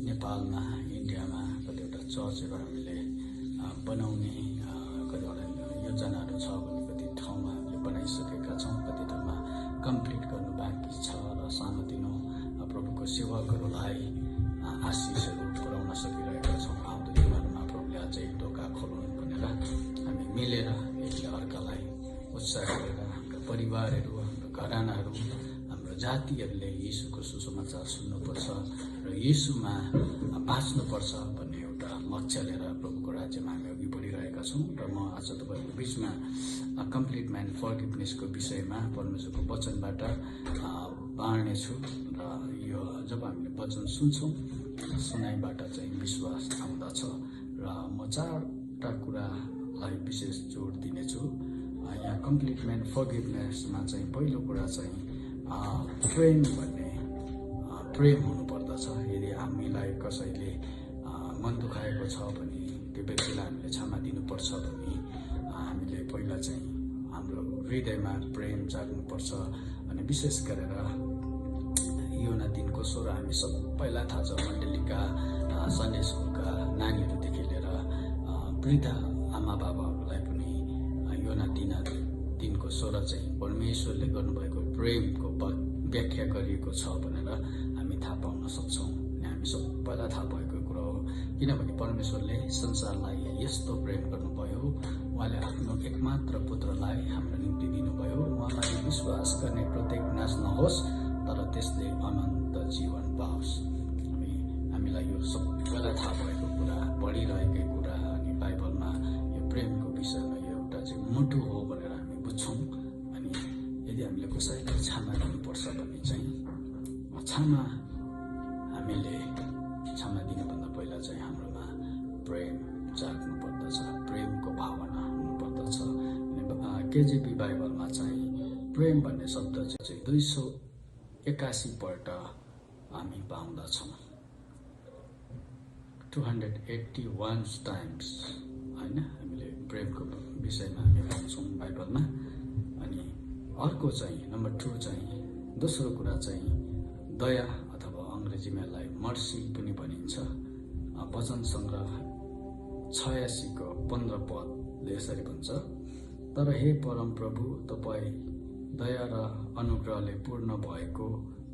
Speaker 5: नेपालमा इन्डियामा कतिवटा चर्चहरू हामीले बनाउने कतिवटा योजनाहरू छ भने कति ठाउँमा हामीले बनाइसकेका छौँ। कति ठाउँमा कम्प्लिट गर्नु बाँकी छ र सानोतिनो प्रभुको सेवकहरूलाई आशिषहरू पुर्याउन सकिरहेका छौँ। आउँदो दिनहरूमा प्रभुले अझै ढोका खोल्नु भनेर हामी मिलेर एक अर्कालाई उत्साह गरेर हाम्रो परिवारहरू हाम्रो घरानाहरू हाम्रो जातिहरूले यीशुको सुसमाचार सुन्नुपर्छ र यीशुमा बाँच्नुपर्छ भन्ने एउटा लक्ष्य लिएर प्रभुको राज्यमा हामी अघि बढिरहेका छौँ। र म आज तपाईँको बिचमा कम्प्लिट म्यान फर्गिभनेसको विषयमा परमेश्वरको वचनबाट बाँड्नेछु। र यो जब हामीले वचन सुन्छौँ सुनाइबाट चाहिँ विश्वास आउँदछ र म 4टा कुरालाई विशेष जोड दिनेछु। यहाँ कम्प्लिट म्यान फर्गिभनेसमा चाहिँ पहिलो कुरा चाहिँ प्रेम भन्ने प्रेम हुनुपर्दछ। यदि हामीलाई कसैले मन दुखाएको छ भने त्यो व्यक्तिलाई हामीले क्षमा दिनुपर्छ भने हामीले पहिला चाहिँ हाम्रो हृदयमा प्रेम जाग्नुपर्छ। अनि विशेष गरेर योना 3को 16 हामी सबैलाई थाहा छ। मण्डलीका सन्डे स्कुलका नानीहरूदेखि लिएर वृद्ध आमा बाबाहरूलाई पनि योना 3को 16 चाहिँ परमेश्वरले गर्नुभएको प्रेमको व्याख्या गरिएको छ भनेर हामी थाहा पाउन सक्छौँ। हामी सबैलाई थाहा भएको कुरो हो। किनभने परमेश्वरले संसारलाई यस्तो प्रेम गर्नुभयो, उहाँले आफ्नो एकमात्र पुत्रलाई हाम्रो निम्ति दिनुभयो। उहाँलाई विश्वास गर्ने प्रत्येक नाश नहोस् तर त्यसले अनन्त जीवन पाओस्। हामीलाई यो सबैलाई थाहा भएको कुरा, पढिरहेकै कुरा अनि बाइबलमा यो प्रेमको विषयमा यो एउटा चाहिँ मुटु हो भनेर हामी बुझ्छौँ। अनि यदि हामीले कसैलाई क्षमा दिनुपर्छ भने चाहिँ क्षमा हामीले क्षमा दिनुभन्दा पहिला चाहिँ हाम्रोमा प्रेम जाग्नु पर्दछ, प्रेमको भावना हुनुपर्दछ। केजेपी बाइबलमा चाहिँ प्रेम भन्ने शब्द चाहिँ 281 पल्ट हामी पाउँदछौँ। 281 टाइम्स होइन हामीले प्रेमको विषयमा हामी पाउँछौँ बाइबलमा। अनि अर्को चाहिँ नम्बर 2 चाहिँ दोस्रो कुरा चाहिँ दया अथवा अङ्ग्रेजीमा यसलाई मर्सी पनि भनिन्छ। वचन सङ्ग्रह 86 को 15 पदले यसरी भन्छ, तर हे परम प्रभु, तपाईँ दया र अनुग्रहले पूर्ण भएको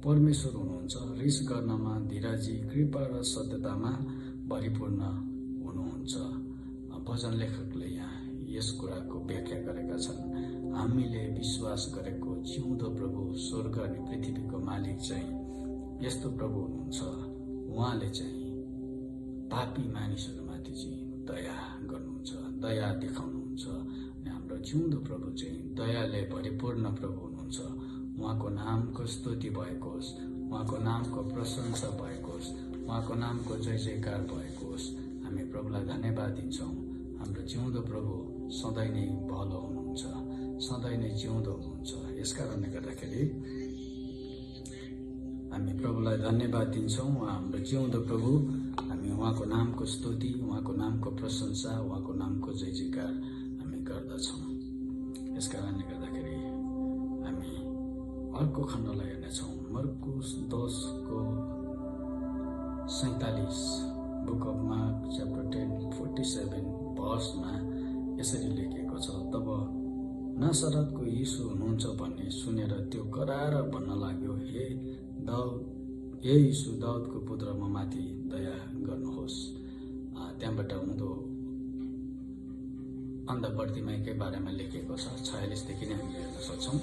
Speaker 5: परमेश्वर हुनुहुन्छ। रिस गर्नमा धीरजी, कृपा र सत्यतामा भरिपूर्ण हुनुहुन्छ। भजन लेखकले यहाँ यस कुराको व्याख्या गरेका छन्। हामीले विश्वास गरेको जिउँदो प्रभु, स्वर्ग अनि पृथ्वीको मालिक चाहिँ यस्तो प्रभु हुनुहुन्छ। उहाँले चाहिँ पापी मानिसहरूमाथि चाहिँ दया गर्नुहुन्छ, दया देखाउनुहुन्छ। अनि हाम्रो जिउँदो प्रभु चाहिँ दयाले भरिपूर्ण प्रभु हुनुहुन्छ। उहाँको नामको स्तुति भएको होस्, उहाँको नामको प्रशंसा भएको होस्, उहाँको नामको जय जयकार भएको होस्। हामी प्रभुलाई धन्यवाद दिन्छौँ। हाम्रो जिउँदो प्रभु सधैँ नै भलो हुनुहुन्छ, सधैँ नै जिउँदो हुनुहुन्छ। यस कारणले गर्दाखेरि हामी प्रभुलाई धन्यवाद दिन्छौँ। हाम्रो जिउँदो प्रभु, हामी उहाँको नामको स्तुति, उहाँको नामको प्रशंसा, उहाँको नामको जय जयकार हामी गर्दछौँ। यस कारणले गर्दाखेरि हामी अर्को खण्डलाई हेर्नेछौँ। मर्कुस 10 को 47, बुक अफ मार्क च्याप्टर 10:47 भर्समा यसरी लेखिएको छ, तब नासरतको यीशु हुनुहुन्छ भन्ने सुनेर त्यो कराएर भन्न लाग्यो, हे यीशु, दाउदको पुत्र, म माथि दया गर्नुहोस्। त्यहाँबाट हुँदो अन्ध बर्तिमाईकै बारेमा लेखिएको छ। 46 देखि नै हामीले हेर्न सक्छौँ।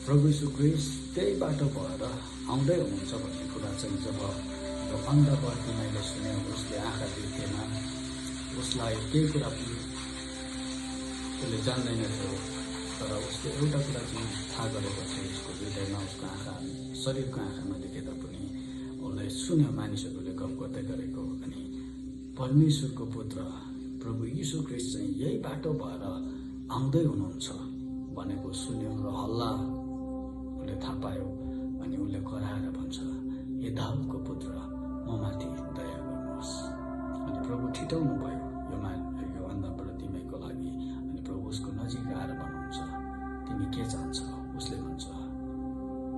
Speaker 5: प्रभु यीशु ख्रीष्ट त्यही बाटो भएर आउँदै हुनुहुन्छ भन्ने कुरा चाहिँ जब अन्ध बर्तिमाईले सुन्यो, उसले आँखा देख्थेन, उसलाई केही कुरा पनि उसले जान्दैन थियो। तर उसले एउटा कुरा चाहिँ थाहा गरेको थियो, उसको हृदयमा, उसको आँखा, शरीरको आँखामा देखेर पनि उसले सुन्यो मानिसहरूले गफ गर्दै गरेको। अनि परमेश्वरको पुत्र प्रभु यीशु ख्रीष्ट चाहिँ यही बाटो भएर आउँदै हुनुहुन्छ भनेको सुन्यो र हल्ला उसले थाहा पायो। अनि उसले कराएर भन्छ, हे दाउदको पुत्र, म माथि दया गर्नुहोस्। अनि प्रभु ठिटाउनु भयो यो अन्धबाट तिमीको लागि। अनि प्रभु उसको नजिक आएर भन्नुहुन्छ, तिमी के चाहन्छौ? उसले भन्छ,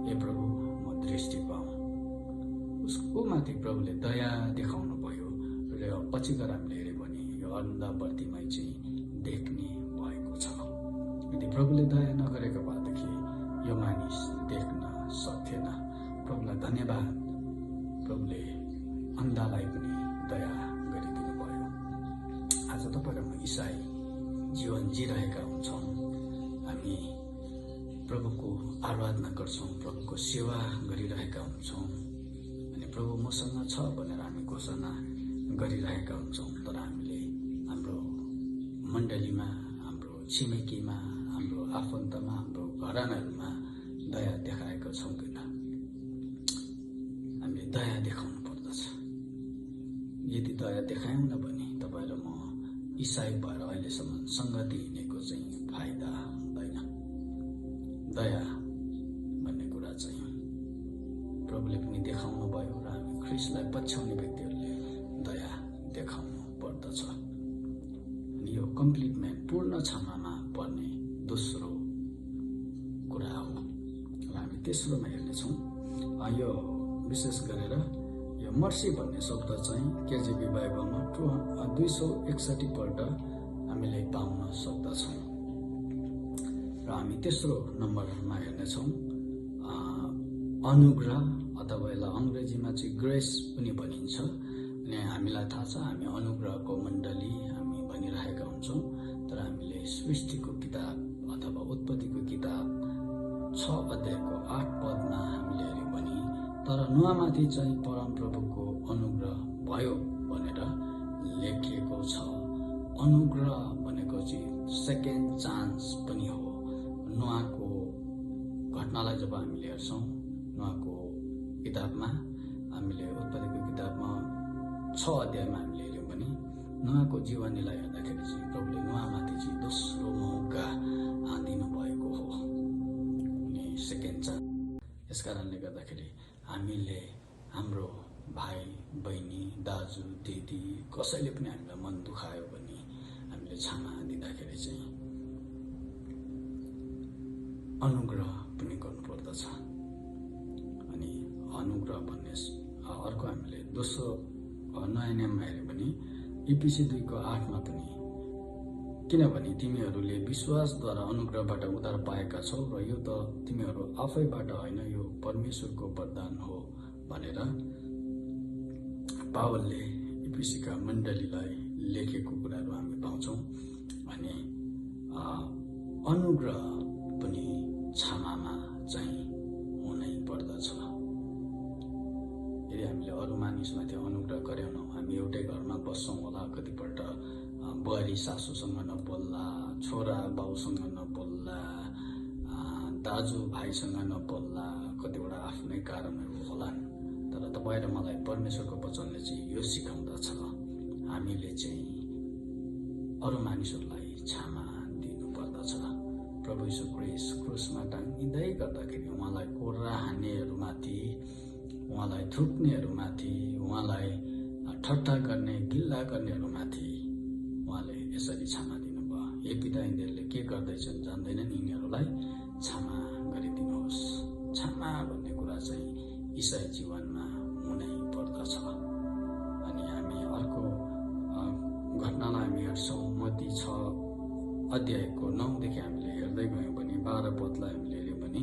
Speaker 5: हे प्रभु, म दृष्टि पाऊँ। उसको माथि प्रभुले दया देखाउनु भयो र पछि गएर हामीले हेऱ्यौँ भने यो अन्ध बर्तिमाई चाहिँ देख्ने भएको छ। यदि प्रभुले दया नगरेको भएदेखि यो मानिस देख्न सक्थेन। प्रभुलाई धन्यवाद, प्रभुले अन्धलाई पनि दया गरिदिनु भयो। आज तपाईँ र म इसाई जीवन जिरहेका हुन्छौँ। हामी प्रभुको आराधना गर्छौँ, प्रभुको सेवा गरिरहेका हुन्छौँ। अनि प्रभु मसँग छ भनेर हामी घोषणा गरिरहेका हुन्छौँ। तर हामीले हाम्रो मण्डलीमा, हाम्रो छिमेकीमा, हाम्रो आफन्तमा, हाम्रो घरानाहरूमा दया देखाएका छौँ किन? हामीले दया देखाउनु पर्दछ। यदि दया देखायौँ भने तपाईँ र म इसाई भएर अहिलेसम्म सङ्गति हिँडेको चाहिँ फाइदा हुँदैन। दया भन्ने कुरा चाहिँ प्रभुले पनि देखाउनु भयो र हामी ख्रीष्टलाई पछ्याउने व्यक्तिहरूले दया देखाउनु पर्दछ। अनि यो कम्प्लिटमेन्ट, पूर्ण क्षमामा पर्ने दोस्रो कुरा हो। र हामी तेस्रोमा हेर्नेछौँ। यो विशेष गरेर यो मर्सी भन्ने शब्द चाहिँ केजिबी बाइबलमा 261 पल्ट हामीले पाउन सक्दछौँ। र हामी तेस्रो नम्बरमा हेर्नेछौँ अनुग्रह, अथवा यसलाई अङ्ग्रेजीमा चाहिँ ग्रेस पनि भनिन्छ। अनि हामीलाई थाहा छ, हामी अनुग्रहको मण्डली हामी भनिरहेका हुन्छौँ। तर हामीले सृष्टिको किताब अथवा उत्पत्तिको किताब 6 अध्यायको 8 पदमा हामीले हेऱ्यौँ भने, तर नुहामाथि चाहिँ परमप्रभुको अनुग्रह भयो भनेर लेखिएको छ। अनुग्रह भनेको चाहिँ सेकेन्ड चान्स पनि हो। नुहाको घटनालाई जब हामीले हेर्छौँ, नुहाको किताबमा, हामीले उत्पत्तिको किताबमा 6 अध्यायमा हामीले हेऱ्यौँ भने नुहाको जीवनीलाई हेर्दाखेरि चाहिँ प्रभुले नुहामाथि चाहिँ दोस्रो मौका दिनुभएको हो, अनि सेकेन्ड चान्स। यस कारणले गर्दाखेरि हामीले हाम्रो भाइ बहिनी, दाजु दिदी कसैले पनि हामीलाई मन दुखायो भने हामीले क्षमा दिँदाखेरि चाहिँ अनुग्रह पनि गर्नुपर्दछ। अनि अनुग्रह भन्ने अर्को हामीले दोस्रो नयाँ नियममा हेऱ्यो भने इपिसी 2:8 पनि, किनभने तिमीहरूले विश्वासद्वारा अनुग्रहबाट उद्धार पाएका छौ र यो त तिमीहरू आफैबाट होइन, यो परमेश्वरको वरदान हो भनेर पावलले इपिसीका मण्डलीलाई लेखेको कुराहरू हामी पाउँछौँ। अनि अनुग्रह पनि क्षमामा चाहिँ हुनै पर्दछ। यदि हामीले अरू मानिसमाथि अनुग्रह गरेनौँ, हामी एउटै घरमा बस्छौँ होला, कतिपल्ट बुहारी सासूसँग नबोल्ला, छोरा बाउसँग नबोल्ला, दाजु भाइसँग नबोल्ला, कतिवटा आफ्नै कारणहरू होलान्। तर तपाईँ र मलाई परमेश्वरको वचनले चाहिँ यो सिकाउँदछ, हामीले चाहिँ अरू मानिसहरूलाई क्षमा दिनुपर्दछ। प्रभु यीशु क्रुसमा टाँगिँदै गर्दाखेरि उहाँलाई कोर्रा हान्नेहरूमाथि, उहाँलाई थुक्नेहरूमाथि, उहाँलाई ठट्टा गर्ने गिल्ला गर्नेहरूमाथि उहाँले यसरी क्षमा दिनुभयो। हे पिता, यिनीहरूले के गर्दैछन् जान्दैनन्, यिनीहरूलाई क्षमा गरिदिनुहोस्। क्षमा भन्ने कुरा चाहिँ इसाई जीवनमा हुनै पर्दछ। अनि हामी अर्को घटनालाई हामी हेर्छौँ। मत्ती 6:9 हामीले हेर्दै गयौँ भने 12 पदलाई हामीले हेऱ्यौँ भने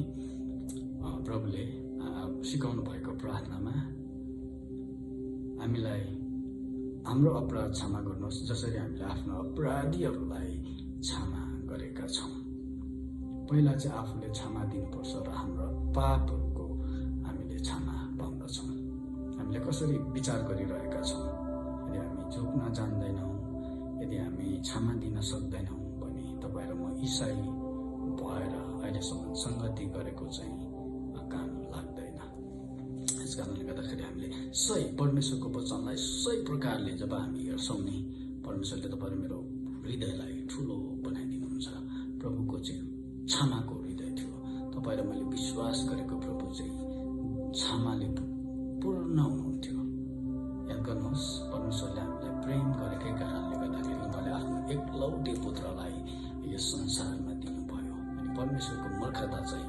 Speaker 5: प्रभुले सिकाउनु भएको प्रार्थनामा हामीलाई हाम्रो अपराध क्षमा गर्नुहोस् जसरी हामीले आफ्नो अपराधीहरूलाई क्षमा गरेका छौँ। पहिला चाहिँ आफूले क्षमा दिनुपर्छ र हाम्रो पापहरूको हामीले क्षमा पाउँदछौँ। हामीले कसरी विचार गरिरहेका छौँ, यदि हामी झुक्न जान्दैनौँ, यदि हामी क्षमा दिन सक्दैनौँ भने तपाईँ र म इसाई भएर अहिलेसम्म सङ्गति गरेको चाहिँ काम लाग्दैन। यस कारणले गर्दाखेरि हामीले सही परमेश्वरको वचनलाई सही प्रकारले जब हामी हेर्छौँ नि, परमेश्वरले तपाईँ मेरो हृदयलाई ठुलो बनाइदिनुहुन्छ। प्रभुको चाहिँ क्षमाको हृदय थियो। तपाईँ र मैले विश्वास गरेको प्रभु चाहिँ क्षमाले पूर्ण हुनुहुन्थ्यो। याद गर्नुहोस्, परमेश्वरले हामीलाई प्रेम गरेकै कारणले गर्दाखेरि उहाँले आफ्नो एकलौटे पुत्रलाई यस संसारमा दिनुभयो। अनि परमेश्वरको मूर्खता चाहिँ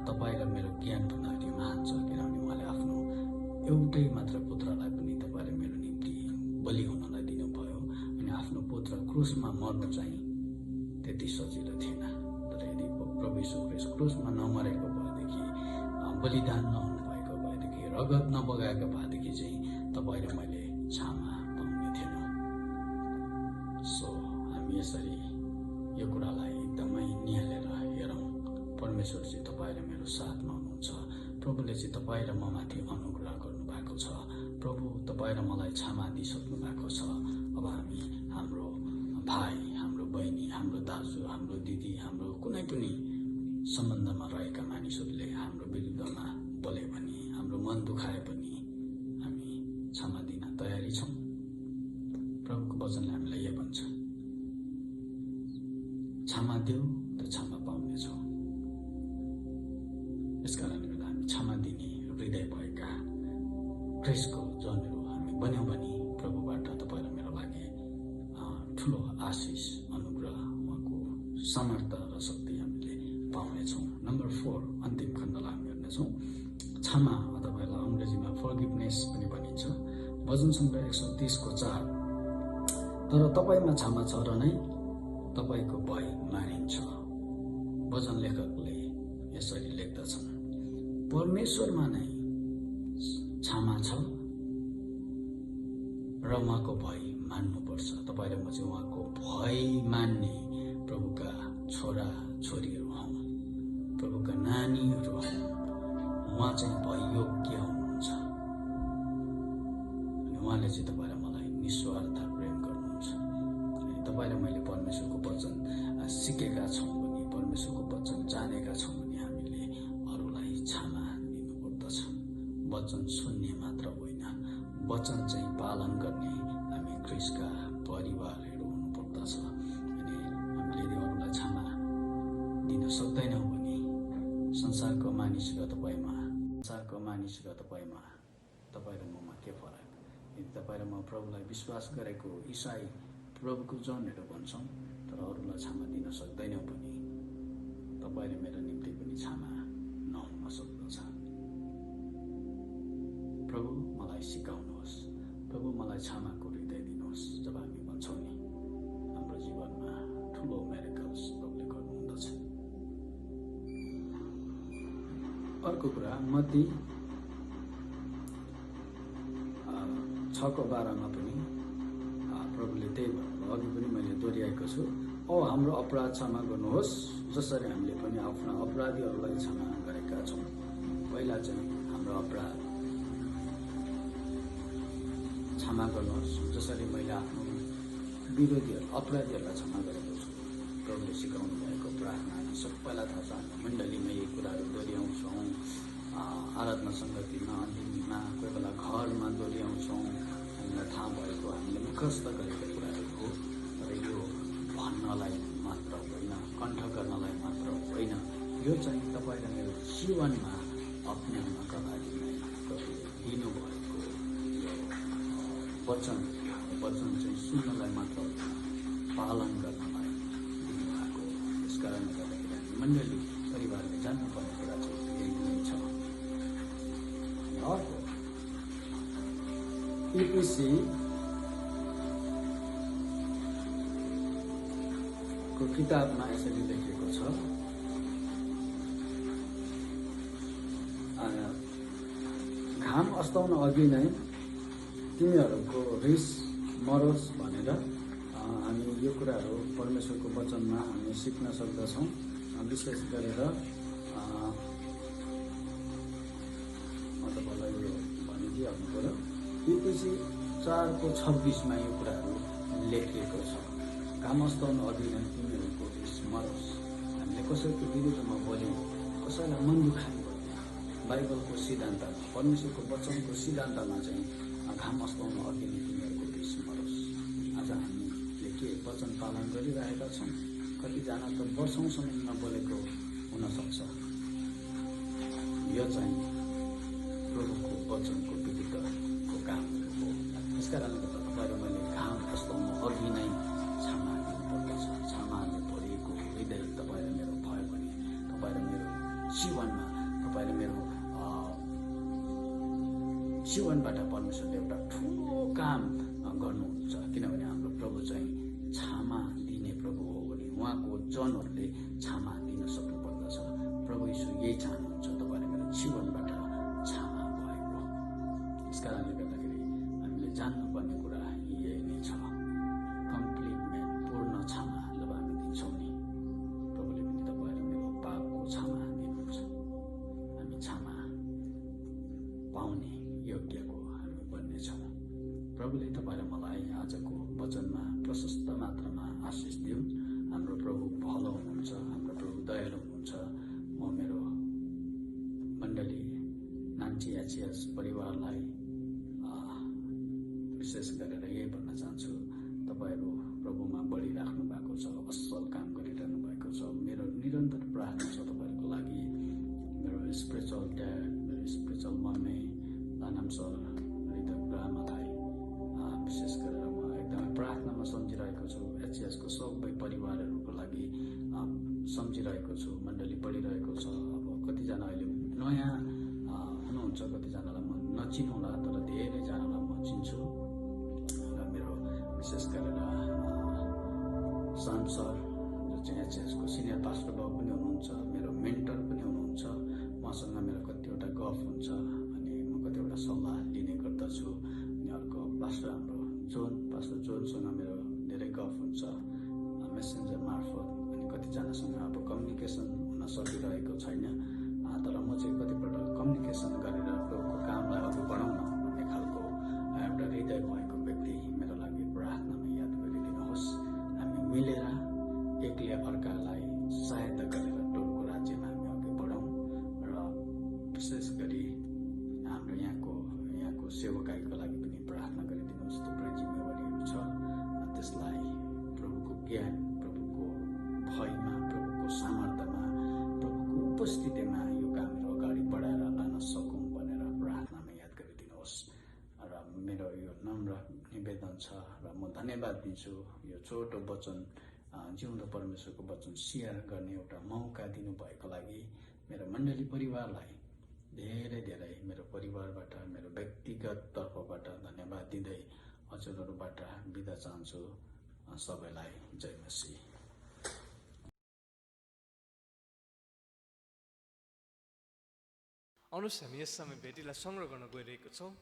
Speaker 5: तपाईँ र मेरो ज्ञान भन्दाखेरि महान छ, किनभने उहाँले आफ्नो एउटै मात्र पुत्रलाई पनि तपाईँ र मेरो निम्ति बलि हुनलाई दिनुभयो। अनि आफ्नो पुत्र क्रुसमा मर्नु चाहिँ त्यति सजिलो थिएन। तर यदि प्रभु यीशु ख्रीष्ट क्रुसमा नमरेको भएदेखि, बलिदान नहुनु भएको भएदेखि, रगत नबगाएको भएदेखि चाहिँ तपाईँ र मैले क्षमा पाउने थिएनौँ। सो हामी यसरी यो कुरालाई एकदमै निहालेर हेरौँ। परमेश्वर चाहिँ तपाईँ र मेरो साथमा हुनुहुन्छ। प्रभुले चाहिँ तपाईँ र ममाथि अनुग्रह गर्नुभएको छ। प्रभु तपाईँ र मलाई क्षमा दिइसक्नु भएको छ। अब हामी हाम्रो भाइ, हाम्रो बहिनी, हाम्रो दाजु, हाम्रो दिदी, हाम्रो कुनै पनि सम्बन्धमा रहेका मानिसहरूले हाम्रो विरुद्धमा बोले भने, हाम्रो मन दुखाए पनि हामी क्षमा दिन तयारी छौँ। प्रभुको वचनले हामीलाई यो भन्छ, क्षमा देऊ त क्षमा पाउनेछौ। यस कारणले गर्दा हामी क्षमा दिने हृदय भएका ख्रीष्टको जनहरू हामी बन्यौँ भने प्रभुबाट तपाईँ र मेरो लागि ठुलो आशिष, अनुग्रह, उहाँको सामर्थ्य र शक्ति हामीले पाउनेछौँ। नम्बर 4, अन्तिम खण्डलाई हामी हेर्नेछौँ। क्षमा अथवा यसलाई अङ्ग्रेजीमा फर्गिभनेस पनि भनिन्छ। भजन सङ्ग्रह 130:4, तर तपाईँमा क्षमा छ र नै तपाईँको भय मानिन्छ। भजन लेखकले यसरी लेख्दछन्, परमेश्वरमा नै क्षमा छ र उहाँको भय मान्नुपर्छ। तपाईँ र म चाहिँ उहाँको भय मान्ने प्रभुका छोरा छोरीहरू हौँ, प्रभुका नानीहरू हौँ। उहाँ चाहिँ भययोग्य हुनुहुन्छ। अनि उहाँले चाहिँ तपाईँ र मलाई निस्वार्थ प्रेम गर्नुहुन्छ। अनि तपाईँ र मैले परमेश्वरको वचन सिकेका छौँ भने, परमेश्वरको वचन जानेका छौँ भने हामीले अरूलाई क्षमा दिनुपर्दछ। वचन सुन्ने मात्र होइन, वचन चाहिँ पालन गर्ने हामी ख्रीष्टका परिवारहरू हुनुपर्दछ। अनि हामीले यदि अरूलाई क्षमा दिन सक्दैनौँ भने संसारको मानिसका तपाईँमा तपाईँ र ममा के फरक? यदि तपाईँ र म प्रभुलाई विश्वास गरेको इसाई प्रभुको जनहरू भन्छौँ, तर अरूलाई क्षमा दिन सक्दैनौँ भने तपाईँ र मेरो निम्ति पनि क्षमा नहुन सक्दछ। प्रभु मलाई सिकाउनुहोस्, प्रभु मलाई क्षमाको हृदय दिनुहोस्। जब हामी भन्छौँ नि हाम्रो जीवनमा ठुलो मेरिकल्स प्रभुले गर्नुहुँदछ। अर्को कुरा मत्ती 6:12 पनि प्रभुले त्यही भन्नुभयो, अघि पनि मैले दोहोऱ्याएको छु, हाम्रो अपराध क्षमा गर्नुहोस् जसरी हामीले पनि आफ्ना अपराधीहरूलाई क्षमा गरेका छौँ। पहिला चाहिँ हाम्रो अपराध क्षमा गर्नुहोस् जसरी मैले आफ्नो विरोधीहरू अपराधीहरूलाई क्षमा गरेको छु। प्रभुले सिकाउनु भएको प्रार्थना सबैलाई थाहा छ। हामी मण्डलीमा यी कुराहरू दोहोऱ्याउँछौँ, आराधना सङ्गतिमा, अन्तिममा, कोही बेला घरमा दोहोऱ्याउँछौँ। हामीलाई थाहा भएको, हामीले मुखस्थ गरेको कुराहरू हो। तर यो भन्नलाई मात्र होइन, कण्ठ गर्नलाई मात्र होइन, यो चाहिँ तपाईँ र मेरो जीवनमा अप्नाउनका लागि नै प्रभुले दिनुभएको यो वचन चाहिँ सुन्नलाई मात्र होइन, पालन गर्नलाई दिनुभएको। यस कारणले गर्दाखेरि हामी मण्डली परिवारले जान्नुपर्ने कुरा चाहिँ यही नै छ। अर्को इपिसी को किताबमा यसरी लेखेको छ, घाम अस्ताउन अघि नै तिमीहरूको रिस मरोस् भनेर हामी यो कुराहरू परमेश्वरको वचनमा हामी सिक्न सक्दछौँ। विशेष गरेर म तपाईँलाई यो भनिदिइहाल्नु पऱ्यो, इपिसी 4:26 यो कुराहरू लेखिएको छ। घाम अस्ताउन अघि नै तिमीहरूको रिस मरोस्। हामीले कसैको विरुद्धमा बोल्यौँ, कसैलाई मन दुखाइ गर्दैन। बाइबलको सिद्धान्तमा, परमेश्वरको वचनको सिद्धान्तमा चाहिँ घाम अस्ताउन अघि नै तिमीहरूको रिस मरोस्। आज हामीले के वचन पालन गरिरहेका छौँ? कतिजना त वर्षौँसम्म नबोलेको हुनसक्छ। यो चाहिँ प्रभुको वचनको विरुद्धको काम हो। यस कारणले गर्दा तपाईँ र मैले घाम अस्ताउन अघि नै क्षमा दिनुपर्दछ। क्षमाले भरिएको हृदय तपाईँ र मेरो भयो भने तपाईँ र मेरो जीवनमा, तपाईँ र मेरो जीवनबाट परमेश्वरले एउटा ठुलो काम गर्नुहुन्छ। किनभने हाम्रो प्रभु चाहिँ क्षमा दिने प्रभु हो भने उहाँको जनहरूले क्षमा दिन सक्नुपर्दछ। प्रभु यीशु यही चाहनुहुन्छ, तपाईँ र मेरो जीवनबाट क्षमा भएको। यस कारणले गर्दाखेरि हामीले जान्नुपर्ने कुरा यही नै छ। कम्प्लिटमेन्ट, पूर्ण क्षमा जब हामी दिन्छौँ नि, प्रभुले पनि तपाईँ र मेरो पापको क्षमा दिनुहुन्छ। हामी क्षमा पाउने योग्यको हामी बन्नेछौँ। प्रभुले तपाईँ र मलाई आजको वचनमा प्रशस्त मात्रामा आशिष दिउन्। हाम्रो प्रभु भलो हुनुहुन्छ, हाम्रो प्रभु दयालु हुनुहुन्छ। म मेरो मण्डली नान्ची एचएस परिवारलाई विशेष गरेर यही भन्न चाहन्छु, तपाईँहरू प्रभुमा बढिराख्नु भएको छ, असल काम गरिरहनु भएको छ। मेरो निरन्तर प्रार्थना छ तपाईँहरूको लागि। मेरो स्पिरिचुअल ड्याड, मेरो स्पिरिचुअल मम्मी नानाम सर, हृदयग्रामलाई विशेष गरेर म एकदमै प्रार्थनामा सम्झिरहेको छु। एचएसको सबै परिवारहरूको लागि सम्झिरहेको छु। मण्डली बढिरहेको छ। अब कतिजना अहिले नयाँ हुनुहुन्छ, कतिजनालाई म नचिनौँला, तर धेरैजनालाई म चिन्छु। र मेरो विशेष गरेर साम सर जो चाहिँ एचएसको सिनियर पास्टर बाबु पनि हुनुहुन्छ, मेरो मेन्टर पनि हुनुहुन्छ। उहाँसँग मेरो कतिवटा गफ हुन्छ अनि म कतिवटा सल्लाह लिने गर्दछु। अनि अर्को पास्टर जोनसँग मेरो धेरै गफ हुन्छ मेसेन्जर मार्फत। अनि कतिजनासँग अब कम्युनिकेसन हुन सकिरहेको छैन, तर म चाहिँ कतिपल्ट कम्युनिकेसन गरेर प्रभुको कामलाई अघि बढाउन भन्ने खालको एउटा हृदय भएको व्यक्ति मेरो लागि प्रार्थनामा याद गरिदिनुहोस्। हामी मिलेर एकले अर्कालाई सहायता गरेर टोलको राज्यमा हामी अघि बढौँ र विशेष गरी हाम्रो यहाँको सेवकाईको लागि पनि प्रार्थना गरिदिनुहोस्। थुप्रै जिम्मेवारीहरू छ, त्यसलाई प्रभुको ज्ञान, प्रभुको भयमा, प्रभुको सामर्थ्यमा, प्रभुको उपस्थितिमा यो कामहरू अगाडि बढाएर लान सकौँ भनेर प्रार्थनामा याद गरिदिनुहोस्। र मेरो यो नम्र निवेदन छ र म धन्यवाद दिन्छु यो छोटो वचन, जिउँदो परमेश्वरको वचन सेयर गर्ने एउटा मौका दिनुभएको लागि। मेरो मण्डली परिवारलाई धेरै धेरै मेरो परिवारबाट मेरो व्यक्तिगत तर्फबाट धन्यवाद दिँदै हजुरहरूबाट बिदा चाहन्छु। सबैलाई जय मसीह।
Speaker 4: आउनुहोस् हामी यस समय भेटीलाई सङ्ग्रह गर्न गइरहेको छौँ।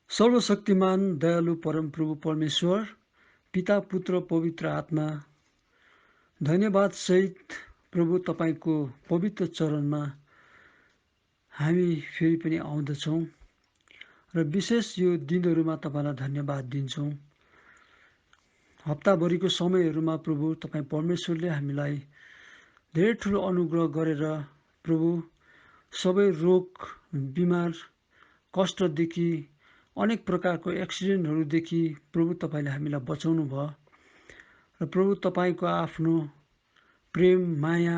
Speaker 6: सर्वशक्तिमान दयालु परमप्रभु परमेश्वर, पिता पुत्र पवित्र आत्मा, धन्यवाद सहित प्रभु तपाईँको पवित्र चरणमा हामी फेरि पनि आउँदछौँ। र विशेष यो दिनहरूमा तपाईँलाई धन्यवाद दिन्छौँ। हप्ताभरिको समयहरूमा प्रभु तपाईँ परमेश्वरले हामीलाई धेरै ठुलो अनुग्रह गरेर प्रभु सबै रोग बिमार कष्टदेखि अनेक प्रकारको एक्सिडेन्टहरूदेखि प्रभु तपाईँले हामीलाई बचाउनु भयो र प्रभु तपाईँको आफ्नो प्रेम माया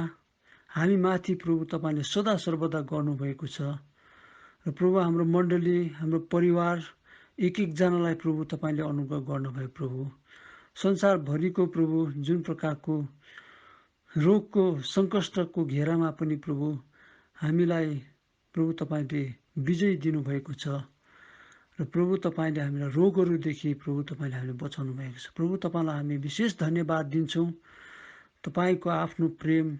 Speaker 6: हामी माथि प्रभु तपाईँले सदा सर्वदा गर्नुभएको छ र प्रभु हाम्रो मण्डली हाम्रो परिवार एक एकजनालाई प्रभु तपाईँले अनुग्रह गर्नुभयो। प्रभु संसारभरिको प्रभु जुन प्रकारको रोगको सङ्कष्टको घेरामा पनि प्रभु हामीलाई प्रभु तपाईँले विजय दिनुभएको छ र प्रभु तपाईँले हामीलाई रोगहरूदेखि प्रभु तपाईँले हामीलाई बचाउनु भएको छ। प्रभु तपाईँलाई हामी विशेष धन्यवाद दिन्छौँ। तपाईँको आफ्नो प्रेम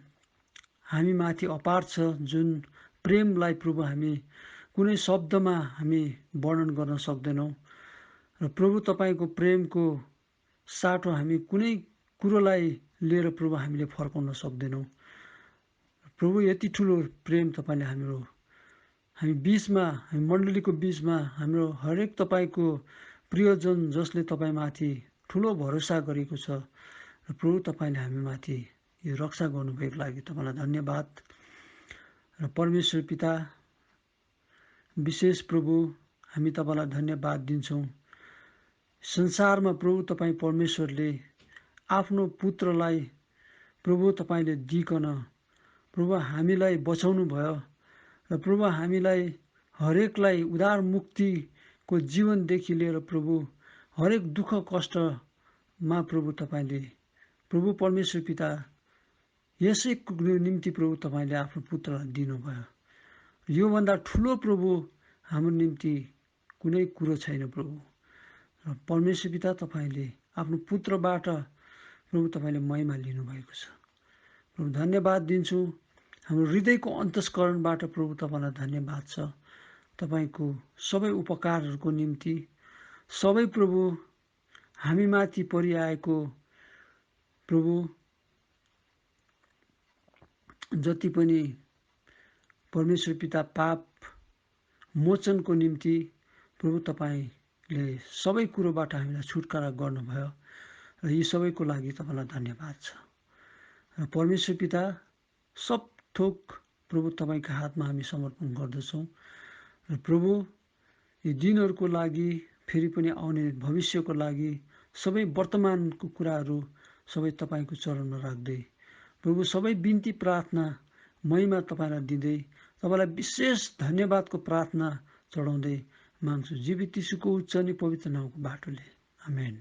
Speaker 6: हामी माथि अपार छ, जुन प्रेमलाई प्रभु हामी कुनै शब्दमा हामी वर्णन गर्न सक्दैनौँ र प्रभु तपाईँको प्रेमको साटो हामी कुनै कुरोलाई लिएर प्रभु हामीले फर्काउन सक्दैनौँ। प्रभु यति ठुलो प्रेम तपाईँले हामी बिचमा हामी मण्डलीको बिचमा हाम्रो हरेक तपाईँको प्रियजन जसले तपाईँमाथि ठुलो भरोसा गरेको छ र प्रभु तपाईँले हामीमाथि यो रक्षा गर्नुभएको लागि तपाईँलाई धन्यवाद। र परमेश्वर पिता विशेष प्रभु हामी तपाईँलाई धन्यवाद दिन्छौँ। संसारमा प्रभु तपाईँ परमेश्वरले आफ्नो पुत्रलाई प्रभु तपाईँले दिइकन प्रभु हामीलाई बचाउनु भयो र प्रभु हामीलाई हरेकलाई उद्धार मुक्तिको जीवनदेखि लिएर प्रभु हरेक दुःख कष्टमा प्रभु तपाईँले प्रभु परमेश्वर पिता यसैको निम्ति प्रभु तपाईँले आफ्नो पुत्रलाई दिनुभयो। योभन्दा ठुलो प्रभु हाम्रो निम्ति कुनै कुरो छैन। प्रभु र परमेश्वर पिता तपाईँले आफ्नो पुत्रबाट प्रभु तपाईँले महिमा लिनुभएको छ। प्रभु धन्यवाद दिन्छु। हाम्रो हृदयको अन्तस्करणबाट प्रभु तपाईँलाई धन्यवाद छ। तपाईँको सबै उपकारहरूको निम्ति सबै प्रभु हामीमाथि परिआएको प्रभु जति पनि परमेश्वर पिता पाप मोचनको निम्ति प्रभु तपाईँले सबै कुरोबाट हामीलाई छुटकारा गर्नुभयो र यी सबैको लागि तपाईँलाई धन्यवाद छ। र परमेश्वर पिता सब थोक प्रभु तपाईँको हातमा हामी समर्पण गर्दछौँ र प्रभु यी दिनहरूको लागि फेरि पनि आउने भविष्यको लागि सबै वर्तमानको कुराहरू सबै तपाईँको चरणमा राख्दै प्रभु सबै बिन्ती प्रार्थना महिमा तपाईँलाई दिँदै तपाईँलाई विशेष धन्यवादको प्रार्थना चढाउँदै माग्छु जीवित यीशुको उच्च अनि पवित्र नामको बाटोले। आमेन।